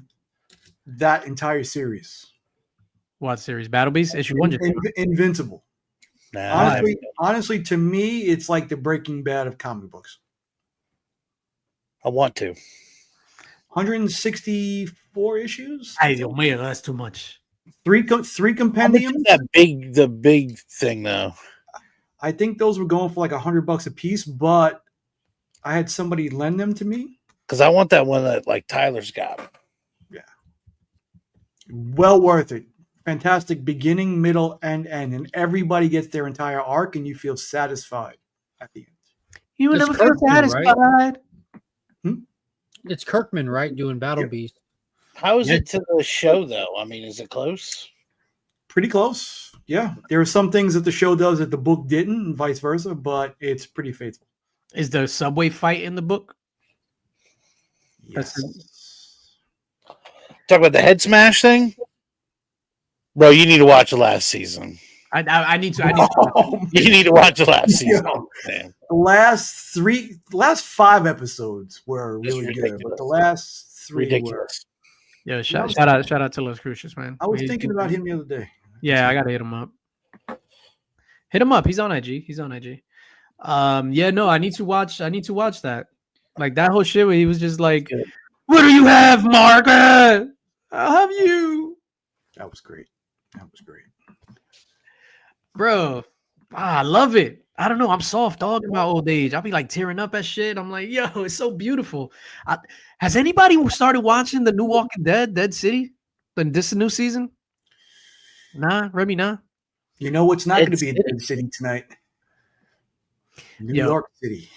that entire series. What series? Battle Beast? Issue 1? Invincible. Nah, Honestly, to me, it's like the Breaking Bad of comic books. I want to. 164 issues. Ay, Dios mío, that's too much. Three How much is compendiums. the big thing though? I think those were going for like $100 a piece, but I had somebody lend them to me. Because I want that one that like Tyler's got. Well worth it. Fantastic beginning, middle, and end, and everybody gets their entire arc, and you feel satisfied at the end. You will It's never feel Kirkman, right? satisfied. It's Kirkman, right? Doing Battle Yeah. Beast. How is Yeah. it to the show though? I mean, is it close? Pretty close. Yeah, there are some things that the show does that the book didn't, and vice versa, but it's pretty faithful. Is the subway fight in the book? Yes. Talk about the head smash thing, bro. You need to watch the last season. I need to. I need to. You need to watch the last season. Yo. Man. The last 5 episodes were It's really good, but ridiculous. the last 3 were. Ridiculous. Yeah, You know, shout out to Los Crucius, man. I was thinking about him the other day. Yeah, I gotta hit him up. Hit him up. He's on IG. He's on IG. Yeah, no, I need to watch that. Like that whole shit where he was just like, Good. "What do you have, Margaret? I'll have you." That was great. That was great. Bro, I love it. I don't know. I'm soft dog about old age. I'll be like tearing up at shit. I'm like, yo, it's so beautiful. Has anybody started watching the new Walking Dead, Dead City? This new season? Nah, Remy, nah. You know what's not going to It's- be a Dead City tonight? New Yo. York City.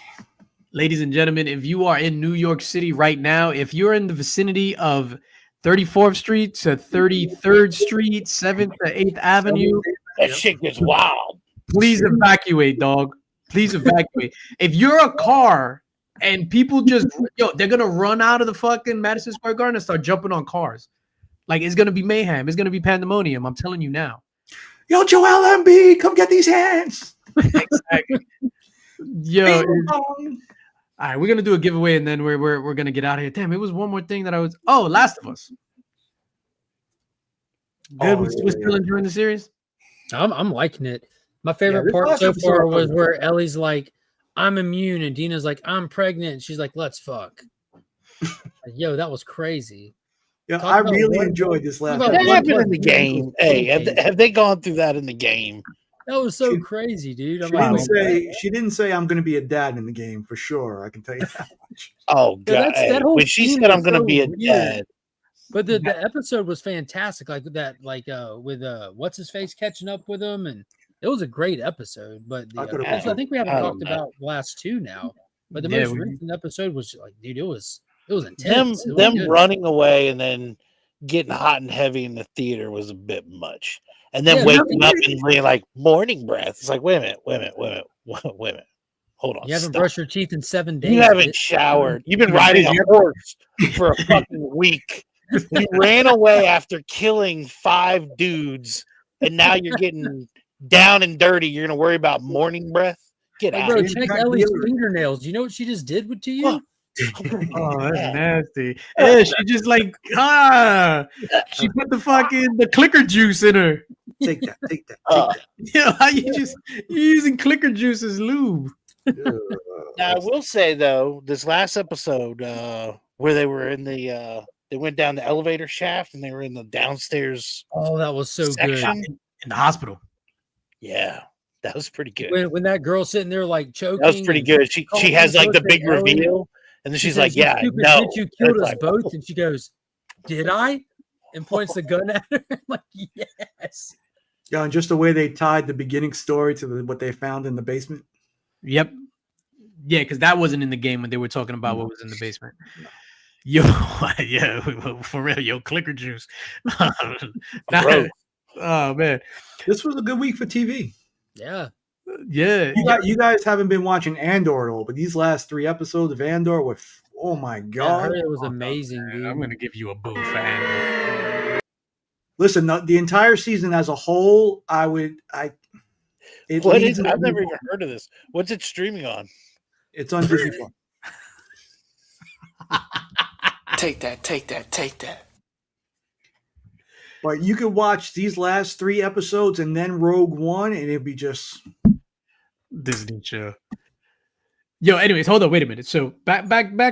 Ladies and gentlemen, if you are in New York City right now, if you're in the vicinity of 34th Street to 33rd Street, 7th to 8th Avenue, That shit gets wild. please evacuate, dog. Please evacuate. If you're a car and people just, they're going to run out of the fucking Madison Square Garden and start jumping on cars. Like, it's going to be mayhem. It's going to be pandemonium. I'm telling you now. Yo, Joel Embiid, come get these hands. Exactly. Yo, Bing bong. all right, we're going to do a giveaway and then we're going to get out of here. Damn, it was one more thing that I was, oh, Last of Us. Good. We're still enjoying the series? I'm liking it. My favorite this part last so episode far was was where Ellie's like, "I'm immune," and Dina's like, "I'm pregnant." And she's like, "Let's fuck." Like, yo, that was crazy. Yeah, Talk I about really one- enjoyed this last talk about That episode. one happened plus in the one game. equals Hey, protein. have they gone through that in the game? That was so She- crazy, dude. I'm She like, didn't say I'm going to be a dad in the game for sure. I can tell you that much. Oh Yeah, god! that's- that Hey, whole when she scene said, was "I'm going to so be a weird. dad," but the episode was fantastic. Like that, like with what's his face catching up with him, and it was a great episode. But I the, thought it I was- think we haven't I talked don't know. about the last 2 now. But the Yeah, most we- recent episode was like, dude, it was them intense. It was them good. running away and then getting hot and heavy in the theater was a bit much. And then Yeah, waking up and being like morning breath. It's like, wait a minute. Hold on. You haven't stop. brushed your teeth in 7 days. You haven't bitch. showered. You've been riding a horse for a fucking week. You ran away after killing 5 dudes, and now you're getting down and dirty. You're gonna worry about morning breath? Get Like, out! bro, of check Jack Ellie's Miller. fingernails. Do you know what she just did to you? Huh. Oh, that's nasty. Yeah, she just like, she put the clicker juice in her. Take that. Take that. Uh, Take Yeah, how you're using clicker juice as lube. that. Now I will say though, this last episode where they were in the they went down the elevator shaft and they were in the downstairs Oh, that was so good. section. In the hospital. Yeah, that was pretty good. When that girl's sitting there like choking. That was pretty and good. She calling has like the both big Ellie. reveal, and then she she's says, like, "You "Yeah, I stupid know." bitch, you killed It's us like, both." And she goes, "Did I?" And points the gun at her. I'm like, yes. Yeah, and just the way they tied the beginning story to what they found in the basement. Yep. Yeah, because that wasn't in the game when they were talking about what was in the basement. Yo, yeah, for real, yo, clicker juice. Gross. Oh man, This was a good week for TV. Yeah. yeah. You guys haven't been watching Andor at all, but these last 3 episodes of Andor were, oh my Yeah, I god! heard it was amazing, dude. I'm gonna give you a boo for Andor. Listen, the entire season as a whole, it What leads is? me- I've never even heard of this. What's it streaming on? It's on Disney Plus. Take that, take that, take that. But you could watch these last 3 episodes and then Rogue One, and it'd be just Disney show. Yo, anyways, hold on, wait a minute. So back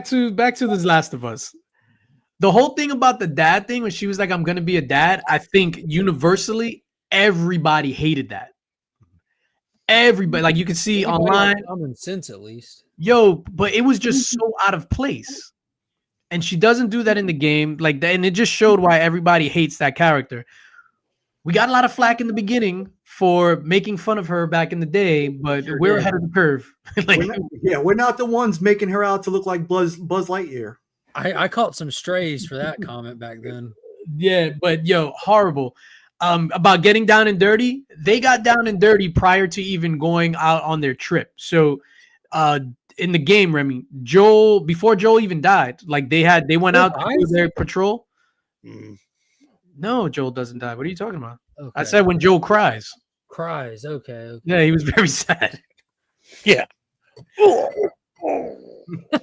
to this Last of Us. The whole thing about the dad thing when she was like, "I'm gonna be a dad," I think universally everybody hated that. Everybody, like you could see online, Common sense, at least. yo, but it was just so out of place. And she doesn't do that in the game, like that, and it just showed why everybody hates that character. We got a lot of flack in the beginning for making fun of her back in the day, but Sure we're did. ahead of the curve. Like, we're not the ones making her out to look like Buzz Lightyear. I caught some strays for that comment back then. yeah, but yo, horrible. About getting down and dirty, they got down and dirty prior to even going out on their trip. So, in the game, Remy, before Joel even died, like they went Joel out to do dies? their patrol. Mm. No, Joel doesn't die. What are you talking about? Okay. I said when Joel cries. Cries. Okay. Yeah, he was very sad. Yeah.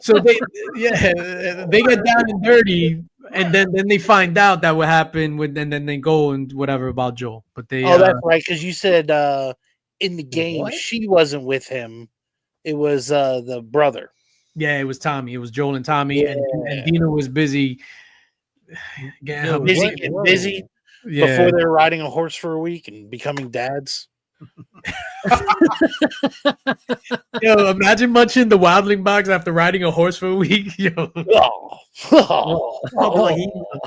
So they get down and dirty, and then they find out that what happened with, and then they go and whatever about Joel. But they Oh, that's right. Because you said in the game What? she wasn't with him. It was the brother. yeah, it was Tommy. It was Joel and Tommy, and Yeah. Dina was busy getting her Busy busy. getting busy Yeah, before they were riding a horse for a week and becoming dads. yo, imagine munching the wildling box after riding a horse for a week. Yo, Oh. Like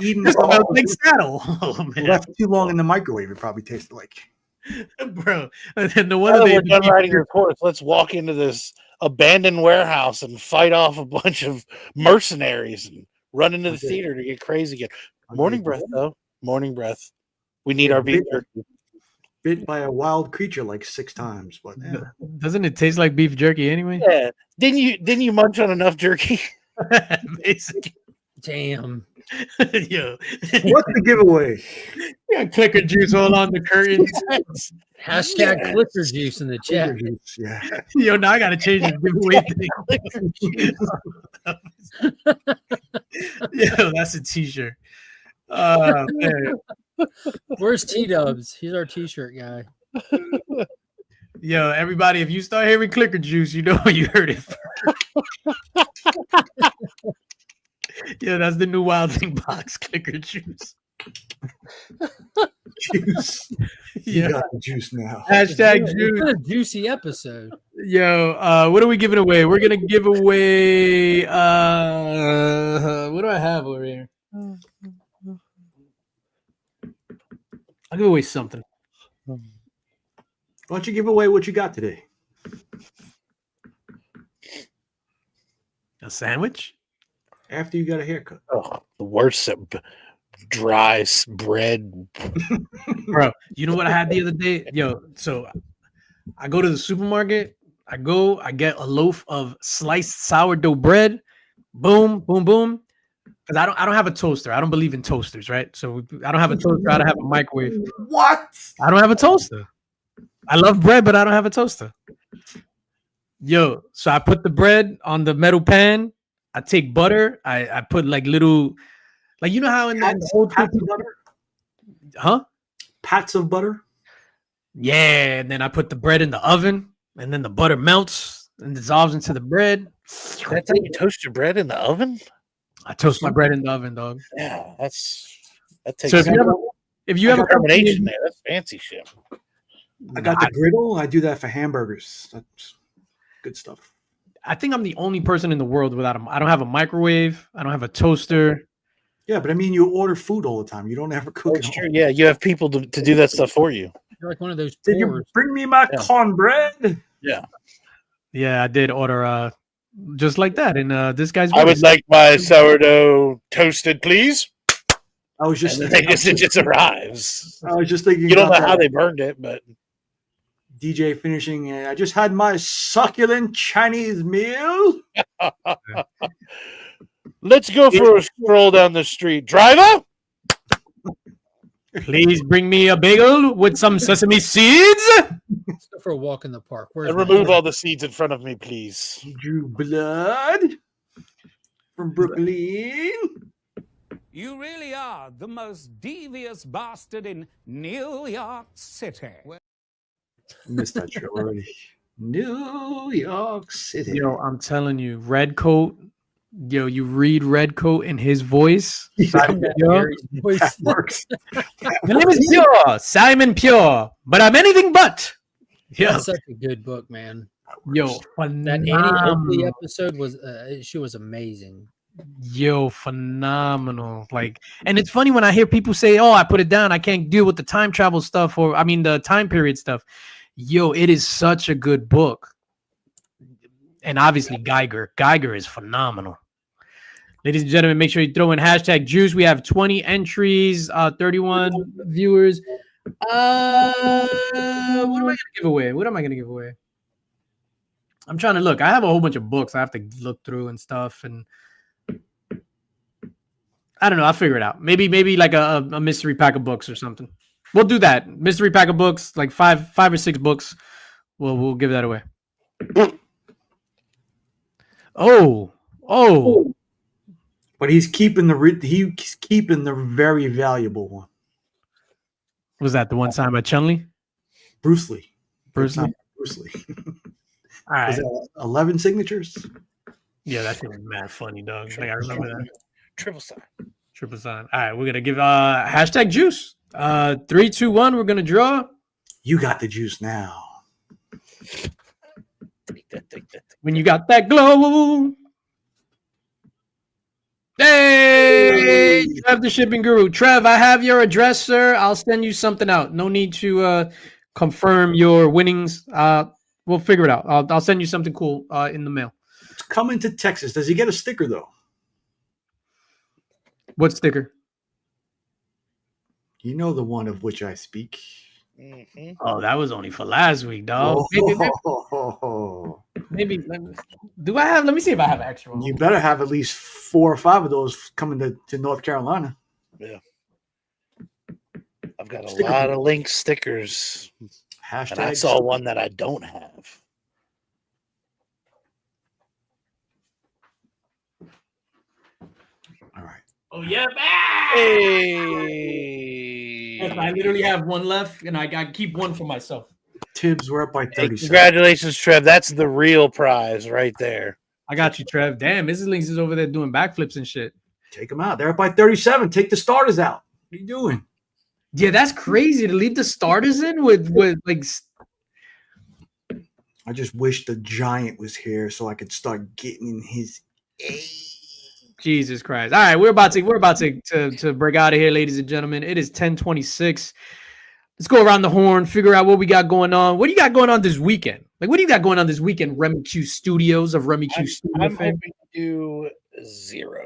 eating this something smells like saddle. Oh, man. left too long in the microwave. It probably tasted like. Bro. And then the Now one that they we're done riding this horse, let's walk into this abandoned warehouse and fight off a bunch of mercenaries and run into the Okay. theater to get crazy again. Okay. Morning breath, though. Morning breath. We need Yeah, our beef bit- jerky. Bit by a wild creature like 6 times, but yeah. doesn't it taste like beef jerky anyway? Yeah. Didn't you munch on enough jerky? Basically. Damn. Yo, What's the giveaway? you got clicker juice all on the curtains. Hashtag Yes. clicker juice in the chat. Yeah. Yo, now I gotta change the giveaway thing. Yo, that's a t-shirt. Man. Where's T Dubs? He's our t-shirt guy. Yo, everybody, if you start hearing clicker juice, you know you heard it first. Yeah, that's the new wildling box, clicker juice. Juice. You Yeah. got the juice now. Hashtag It's juice. been a juicy episode. Yo, what are we giving away? We're gonna give away what do I have over here? I'll give away something. Why don't you give away what you got today? A sandwich? After you got a haircut. Oh, the worst. Dry bread. Bro, you know what I had the other day? Yo, so I go to the supermarket, I get a loaf of sliced sourdough bread, boom, boom, boom. Because I don't have a toaster. I don't believe in toasters, right? So I don't have a toaster, I don't have a microwave. What? I don't have a toaster. I love bread, but I don't have a toaster. Yo, so I put the bread on the metal pan. I take butter. I put like little, like you know how in the old Pats of butter? huh? Pats of butter? Yeah, and then I put the bread in the oven, and then the butter melts and dissolves into the bread. That's how you toast your bread in the oven? I toast my bread in the oven, dog. Yeah, that takes So if you have a combination there. That's fancy shit. I got the griddle. I do that for hamburgers. That's good stuff. I think I'm the only person in the world without I don't have a microwave. I don't have a toaster. Yeah, but I mean, you order food all the time. You don't ever cook. That's at true. home. Yeah, you have people to do that stuff for you. You're like one of those Did you poors. bring me my Yeah. cornbread? Yeah, I did order just like that. And this guy's I would like my sourdough toasted, please. I was just And then it just arrives. I was just thinking. You don't know about how that they burned it, but DJ finishing. I just had my succulent Chinese meal. Let's go for a stroll down the street. Driver? Please bring me a bagel with some sesame seeds. Let's go for a walk in the park. Where's And that? remove all the seeds in front of me, please. Drew Blood from Brooklyn. You really are the most devious bastard in New York City. Missed that show already. New York City. Yo, I'm telling you, Redcoat. Yo, you read Redcoat in his voice. Simon Pure. Gary's voice. That works. My name is Pure, Simon Pure, but I'm anything but. Yo, That's such a good book, man. yo, That Annie Oakley phenomenal. episode was she was amazing. Yo, phenomenal. Like, and it's funny when I hear people say, "Oh, I put it down. I can't deal with the time travel stuff," or I mean, the time period stuff. Yo, it is such a good book. And obviously, Geiger is phenomenal. Ladies and gentlemen, make sure you throw in hashtag juice. We have 20 entries, 31 viewers. What am I gonna give away? What am I gonna give away? I'm trying to look. I have a whole bunch of books I have to look through and stuff, and I don't know. I'll figure it out. Maybe like a mystery pack of books or something. We'll do that. Mystery pack of books, like five or six books. We'll give that away. Oh. But he's keeping the very valuable one. Was that the one time at Chun-Li? Bruce Lee. Bruce Lee? Bruce Lee. All right. Was that 11 signatures? Yeah, that shit was mad funny, dog. Like, I remember that. Triple sign. All right, we're gonna give hashtag juice. 3, 2, 1. We're gonna draw. You got the juice now. Take that. When you got that glow. Hey, Trev, the shipping guru. Trev, I have your address, sir. I'll send you something out. No need to confirm your winnings. We'll figure it out. I'll send you something cool in the mail. It's coming to Texas. Does he get a sticker though? What sticker? You know the one of which I speak. Mm-hmm. Oh, that was only for last week, dog. Maybe do I have? Let me see if I have an extra one. You better have at least 4 or 5 of those coming to North Carolina. Yeah. I've got a lot of link stickers. Hashtag. And I saw one that I don't have. All right. Oh yeah, Hey. I literally have one left, and I keep one for myself. Tibbs, we're up by 37. Congratulations, Trev. That's the real prize right there. I got you, Trev. Damn, Mrs. Links is over there doing backflips and shit. Take them out. They're up by 37. Take the starters out. What are you doing? Yeah, that's crazy to leave the starters in with like. I just wish the Giant was here so I could start getting in his. Jesus Christ! All right, we're about to break out of here, ladies and gentlemen. It is 10:26. Let's go around the horn, figure out what we got going on. What do you got going on this weekend? Like, what do you got going on this weekend? Remy Q Studios of Remy Q Studio. I'm hoping to do 0.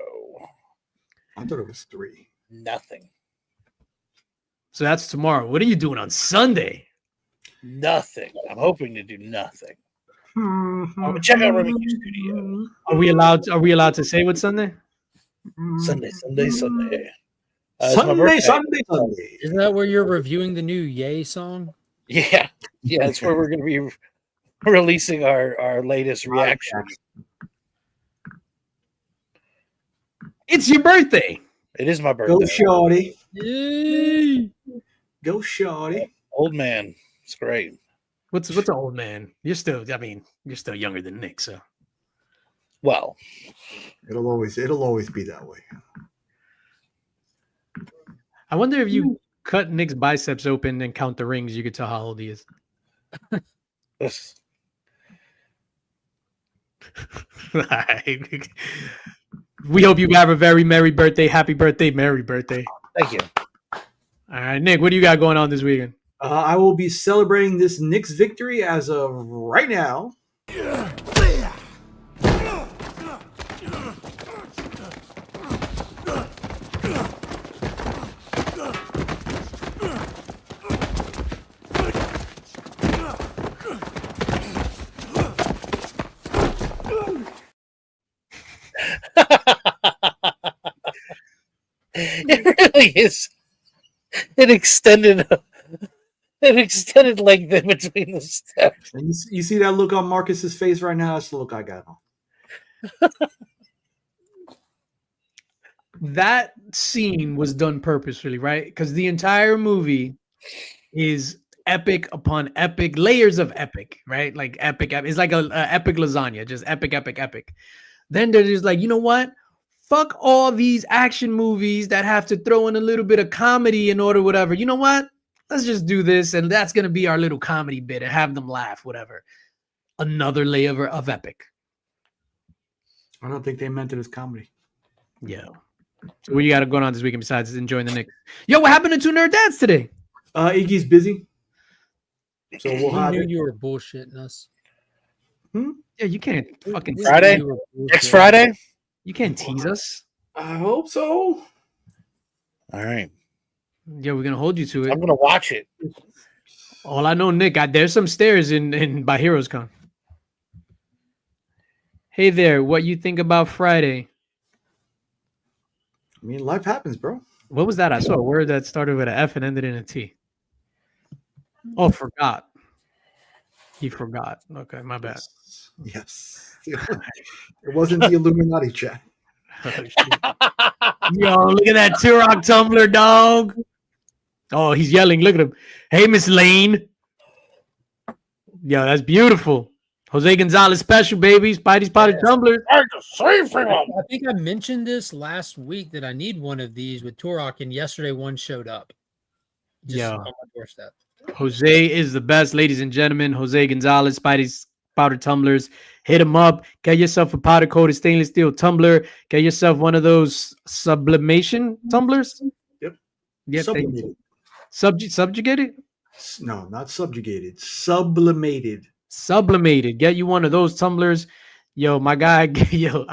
I thought it was 3. Nothing. So that's tomorrow. What are you doing on Sunday? Nothing. I'm hoping to do nothing. I'll check out Remy Q Studio. Are we allowed to say what Sunday? Sunday. It's my Sunday. birthday. Isn't that where you're reviewing the new Yay song? Yeah, that's where we're going to be releasing our latest reaction. It's your birthday. It is my birthday. Go shorty. Yay! Go shorty. Old man. It's great. What's an old man? You're still younger than Nick, so. Well, It'll always be that way. I wonder if you cut Nick's biceps open and count the rings, you could tell how old he is. We hope you have a very merry birthday. Happy birthday. Merry birthday. thank you. All right, Nick, what do you got going on this weekend? I will be celebrating this Knicks victory as of right now. It really is an extended length in between the steps. And you see that look on Marcus's face right now? That's the look I got on. That scene was done purposefully, right? Because the entire movie is epic upon epic, layers of epic, right? Like epic. It's like a epic lasagna, just epic, epic, epic. Then they're just like, you know what? Fuck all these action movies that have to throw in a little bit of comedy in order, whatever. You know what? Let's just do this, and that's gonna be our little comedy bit and have them laugh, whatever. Another layer of epic. I don't think they meant it as comedy. Yeah. So what you got going on this weekend besides enjoying the Knicks? Yo, what happened to Two Nerd Dads today? Iggy's busy. So we'll Who have knew it. you were bullshitting us? Yeah, you can't fucking Who Friday? knew you were Next bullshitting? Friday? You can't tease us. I hope so. All right. Yeah, we're gonna hold you to it. I'm going to watch it. All I know, Nick, there's some stairs in by Heroes Con. Hey there, what you think about Friday? I mean, life happens, bro. What was that? I saw a word that started with an F and ended in a T. Oh, forgot. He forgot. Okay, my bad. Yes. It wasn't the Illuminati chat. Oh, shit. Yo, look at that Turok Tumblr, dog. Oh, he's yelling. Look at him. Hey, Miss Lane. Yo, that's beautiful. Jose Gonzalez special, baby. Spidey Spotted Tumblr. I just say for him. I think I mentioned this last week that I need one of these with Turok, and yesterday one showed up. Just Yeah. on my doorstep. Jose is the best, ladies and gentlemen. Jose Gonzalez, Spidey's Powder Tumblers. Hit him up. Get yourself a powder coated stainless steel tumbler. Get yourself one of those sublimation tumblers. Yep. Yeah, Sublimated. Subjugated? No, not subjugated. Sublimated. Sublimated. Get you one of those tumblers. Yo, my guy, yo,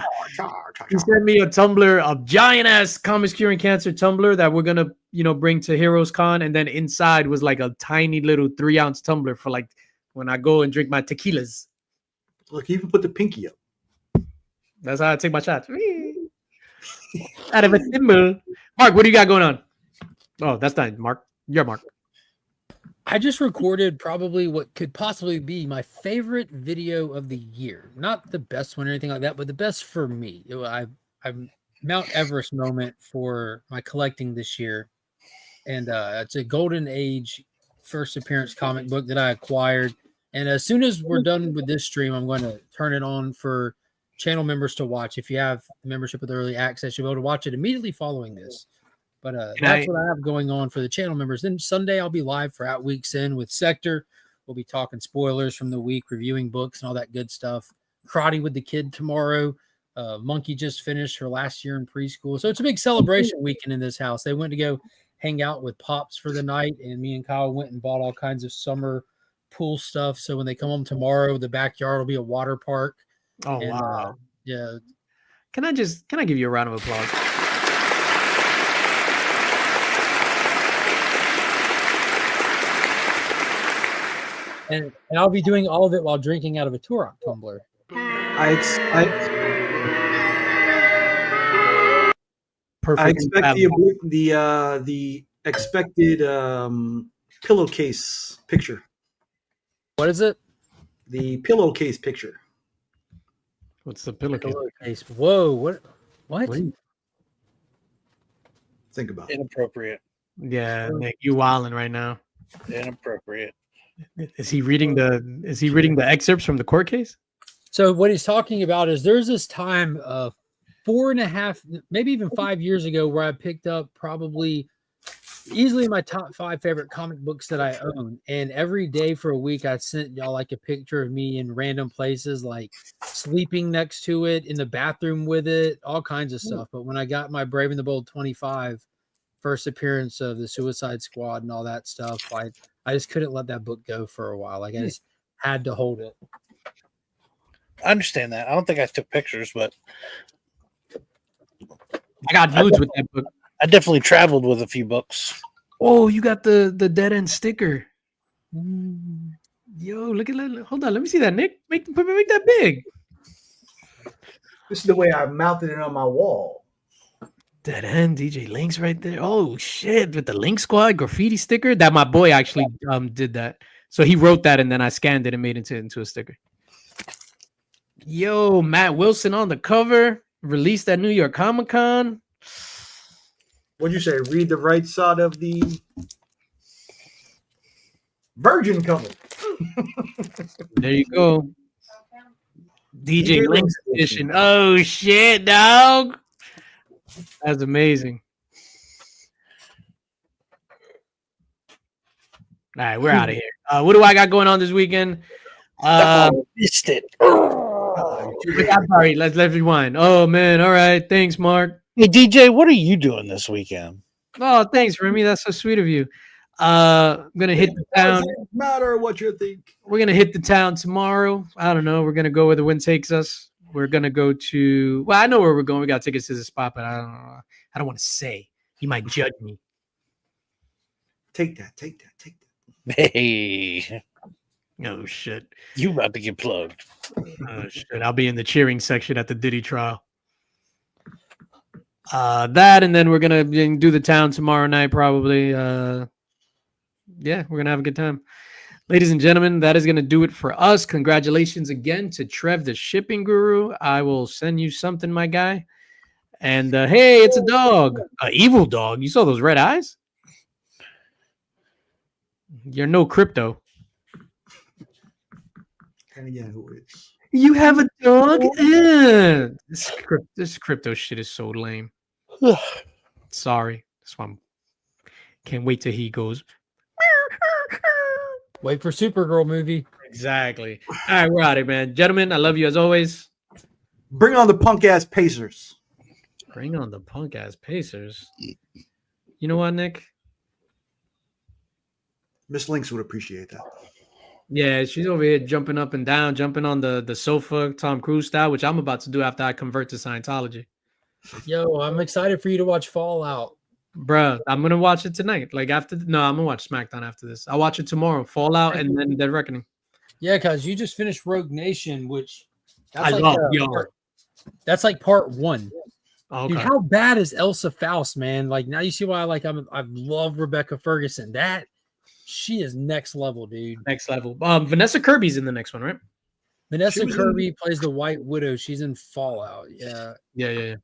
he sent me a tumbler, a giant ass Comics Curing Cancer tumbler that we're gonna, bring to Heroes Con, and then inside was like a tiny little 3-ounce tumbler for like when I go and drink my tequilas. Look, you even put the pinky up. That's how I take my shots. Out of a thimble. Mark, what do you got going on? Oh, that's not Mark. You're Mark. I just recorded probably what could possibly be my favorite video of the year. Not the best one or anything like that, but the best for me. I'm Mount Everest moment for my collecting this year. And it's a Golden Age first appearance comic book that I acquired. And as soon as we're done with this stream, I'm going to turn it on for channel members to watch. If you have membership with early access, you'll be able to watch it immediately following this. But that's what I have going on for the channel members. Then Sunday, I'll be live for Out Weeks In with Sector. We'll be talking spoilers from the week, reviewing books and all that good stuff. Karate with the kid tomorrow. Monkey just finished her last year in preschool. So it's a big celebration weekend in this house. They went to go hang out with Pops for the night, and me and Kyle went and bought all kinds of summer pool stuff. So when they come home tomorrow, the backyard will be a water park. Oh, and, wow. Yeah. Can I give you a round of applause? And I'll be doing all of it while drinking out of a Turok tumbler. I expect the expected pillowcase picture. What is it? The pillowcase picture. What's the pillowcase? Whoa! What? Think about it. Inappropriate. Yeah, Nick, you wilding right now. Inappropriate. Is he reading the excerpts from the court case? So what he's talking about is there's this time 4.5, maybe even 5 years ago where I picked up probably easily my top 5 favorite comic books that I own. And every day for a week, I sent y'all like a picture of me in random places, like sleeping next to it, in the bathroom with it, all kinds of stuff. But when I got my Brave and the Bold 25 first appearance of the Suicide Squad and all that stuff, I just couldn't let that book go for a while. Like I just had to hold it. I understand that. I don't think I took pictures, but I got nudes with that book. I definitely traveled with a few books. Oh, you got the dead end sticker. Yo, look at that. Hold on, let me see that, Nick. Make that big. This is the way I mounted it on my wall. Dead end, DJ Link's right there. Oh shit, with the Link Squad graffiti sticker. That my boy actually did that. So he wrote that and then I scanned it and made it into a sticker. Yo, Matt Wilson on the cover. Released at New York Comic Con. What'd you say? Read the right side of the Virgin cover. There you go. DJ Link's edition. Oh shit, dog. That's amazing. All right, we're out of here. What do I got going on this weekend? Missed it. I'm sorry. Let's rewind. Oh man. All right. Thanks, Mark. Hey DJ, what are you doing this weekend? Oh, thanks, Remy. That's so sweet of you. I'm gonna hit the town. Doesn't matter what you think. We're gonna hit the town tomorrow. I don't know. We're gonna go where the wind takes us. We're gonna go to. Well, I know where we're going. We got tickets to the spot, but I don't know. I don't want to say. He might judge me. Take that. Hey, Oh shit. you about to get plugged. Oh shit. I'll be in the cheering section at the Diddy trial. That, and then we're gonna do the town tomorrow night probably. yeah, we're gonna have a good time. Ladies and gentlemen, that is gonna do it for us. Congratulations again to Trev, the shipping guru. I will send you something, my guy. And hey, it's a dog, an evil dog. You saw those red eyes? You're no crypto. And again, who is? You have a dog? This crypto shit is so lame. Sorry. That's why I'm can't wait till he goes. Wait for Supergirl movie. Exactly. All right, we're out of here, man. Gentlemen, I love you as always. Bring on the punk ass Pacers. Bring on the punk ass Pacers. You know what, Nick? Miss Lynx would appreciate that. Yeah, she's over here jumping up and down, jumping on the sofa, Tom Cruise style, which I'm about to do after I convert to Scientology. Yo, I'm excited for you to watch Fallout. Bruh, I'm gonna watch it tonight. Like I'm gonna watch SmackDown after this. I'll watch it tomorrow. Fallout and then Dead Reckoning. Yeah, because you just finished Rogue Nation, which I love. Yo. That's like part 1. Okay. Dude, how bad is Elsa Faust, man? Like now you see why I love Rebecca Ferguson. She is next level, dude. Next level. Vanessa Kirby's in the next one, right? Vanessa Kirby plays the White Widow. She's in Fallout. Yeah.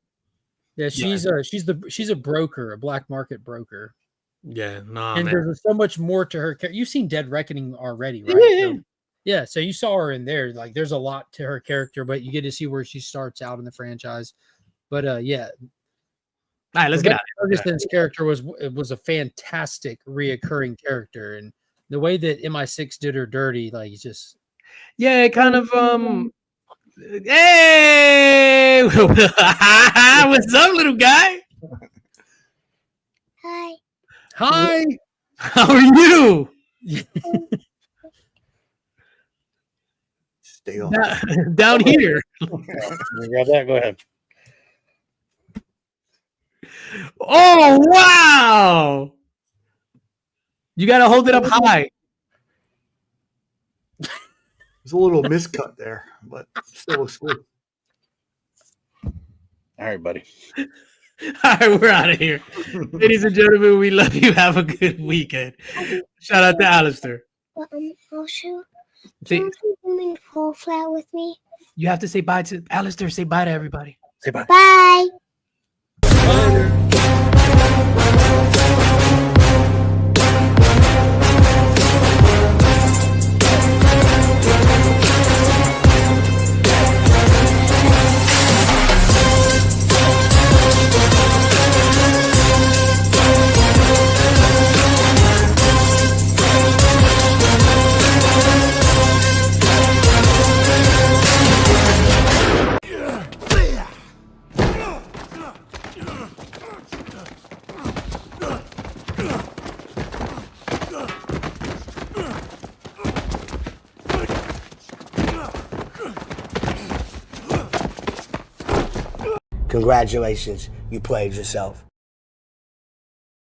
Yeah, she's a broker, a black market broker. Yeah, nah, and man. there's so much more to her. You've seen Dead Reckoning already, right? So you saw her in there. Like, there's a lot to her character, but you get to see where she starts out in the franchise. But yeah. All right, let's get out. Ferguson's character was a fantastic reoccurring character, and the way that MI6 did her dirty, like, it's just it kind of hey, what's up, little guy? Hi. How are you? Stay on. Down here. Grab that. Go ahead. Oh wow! You gotta hold it up high. There's a little miscut there, but still looks good. All right, buddy. All right, we're out of here. Ladies and gentlemen, we love you. Have a good weekend. Shout out to Alistair. Also, do you want to fall flat with me? You have to say bye to Alistair. Say bye to everybody. Say bye. Bye. Congratulations, you played yourself.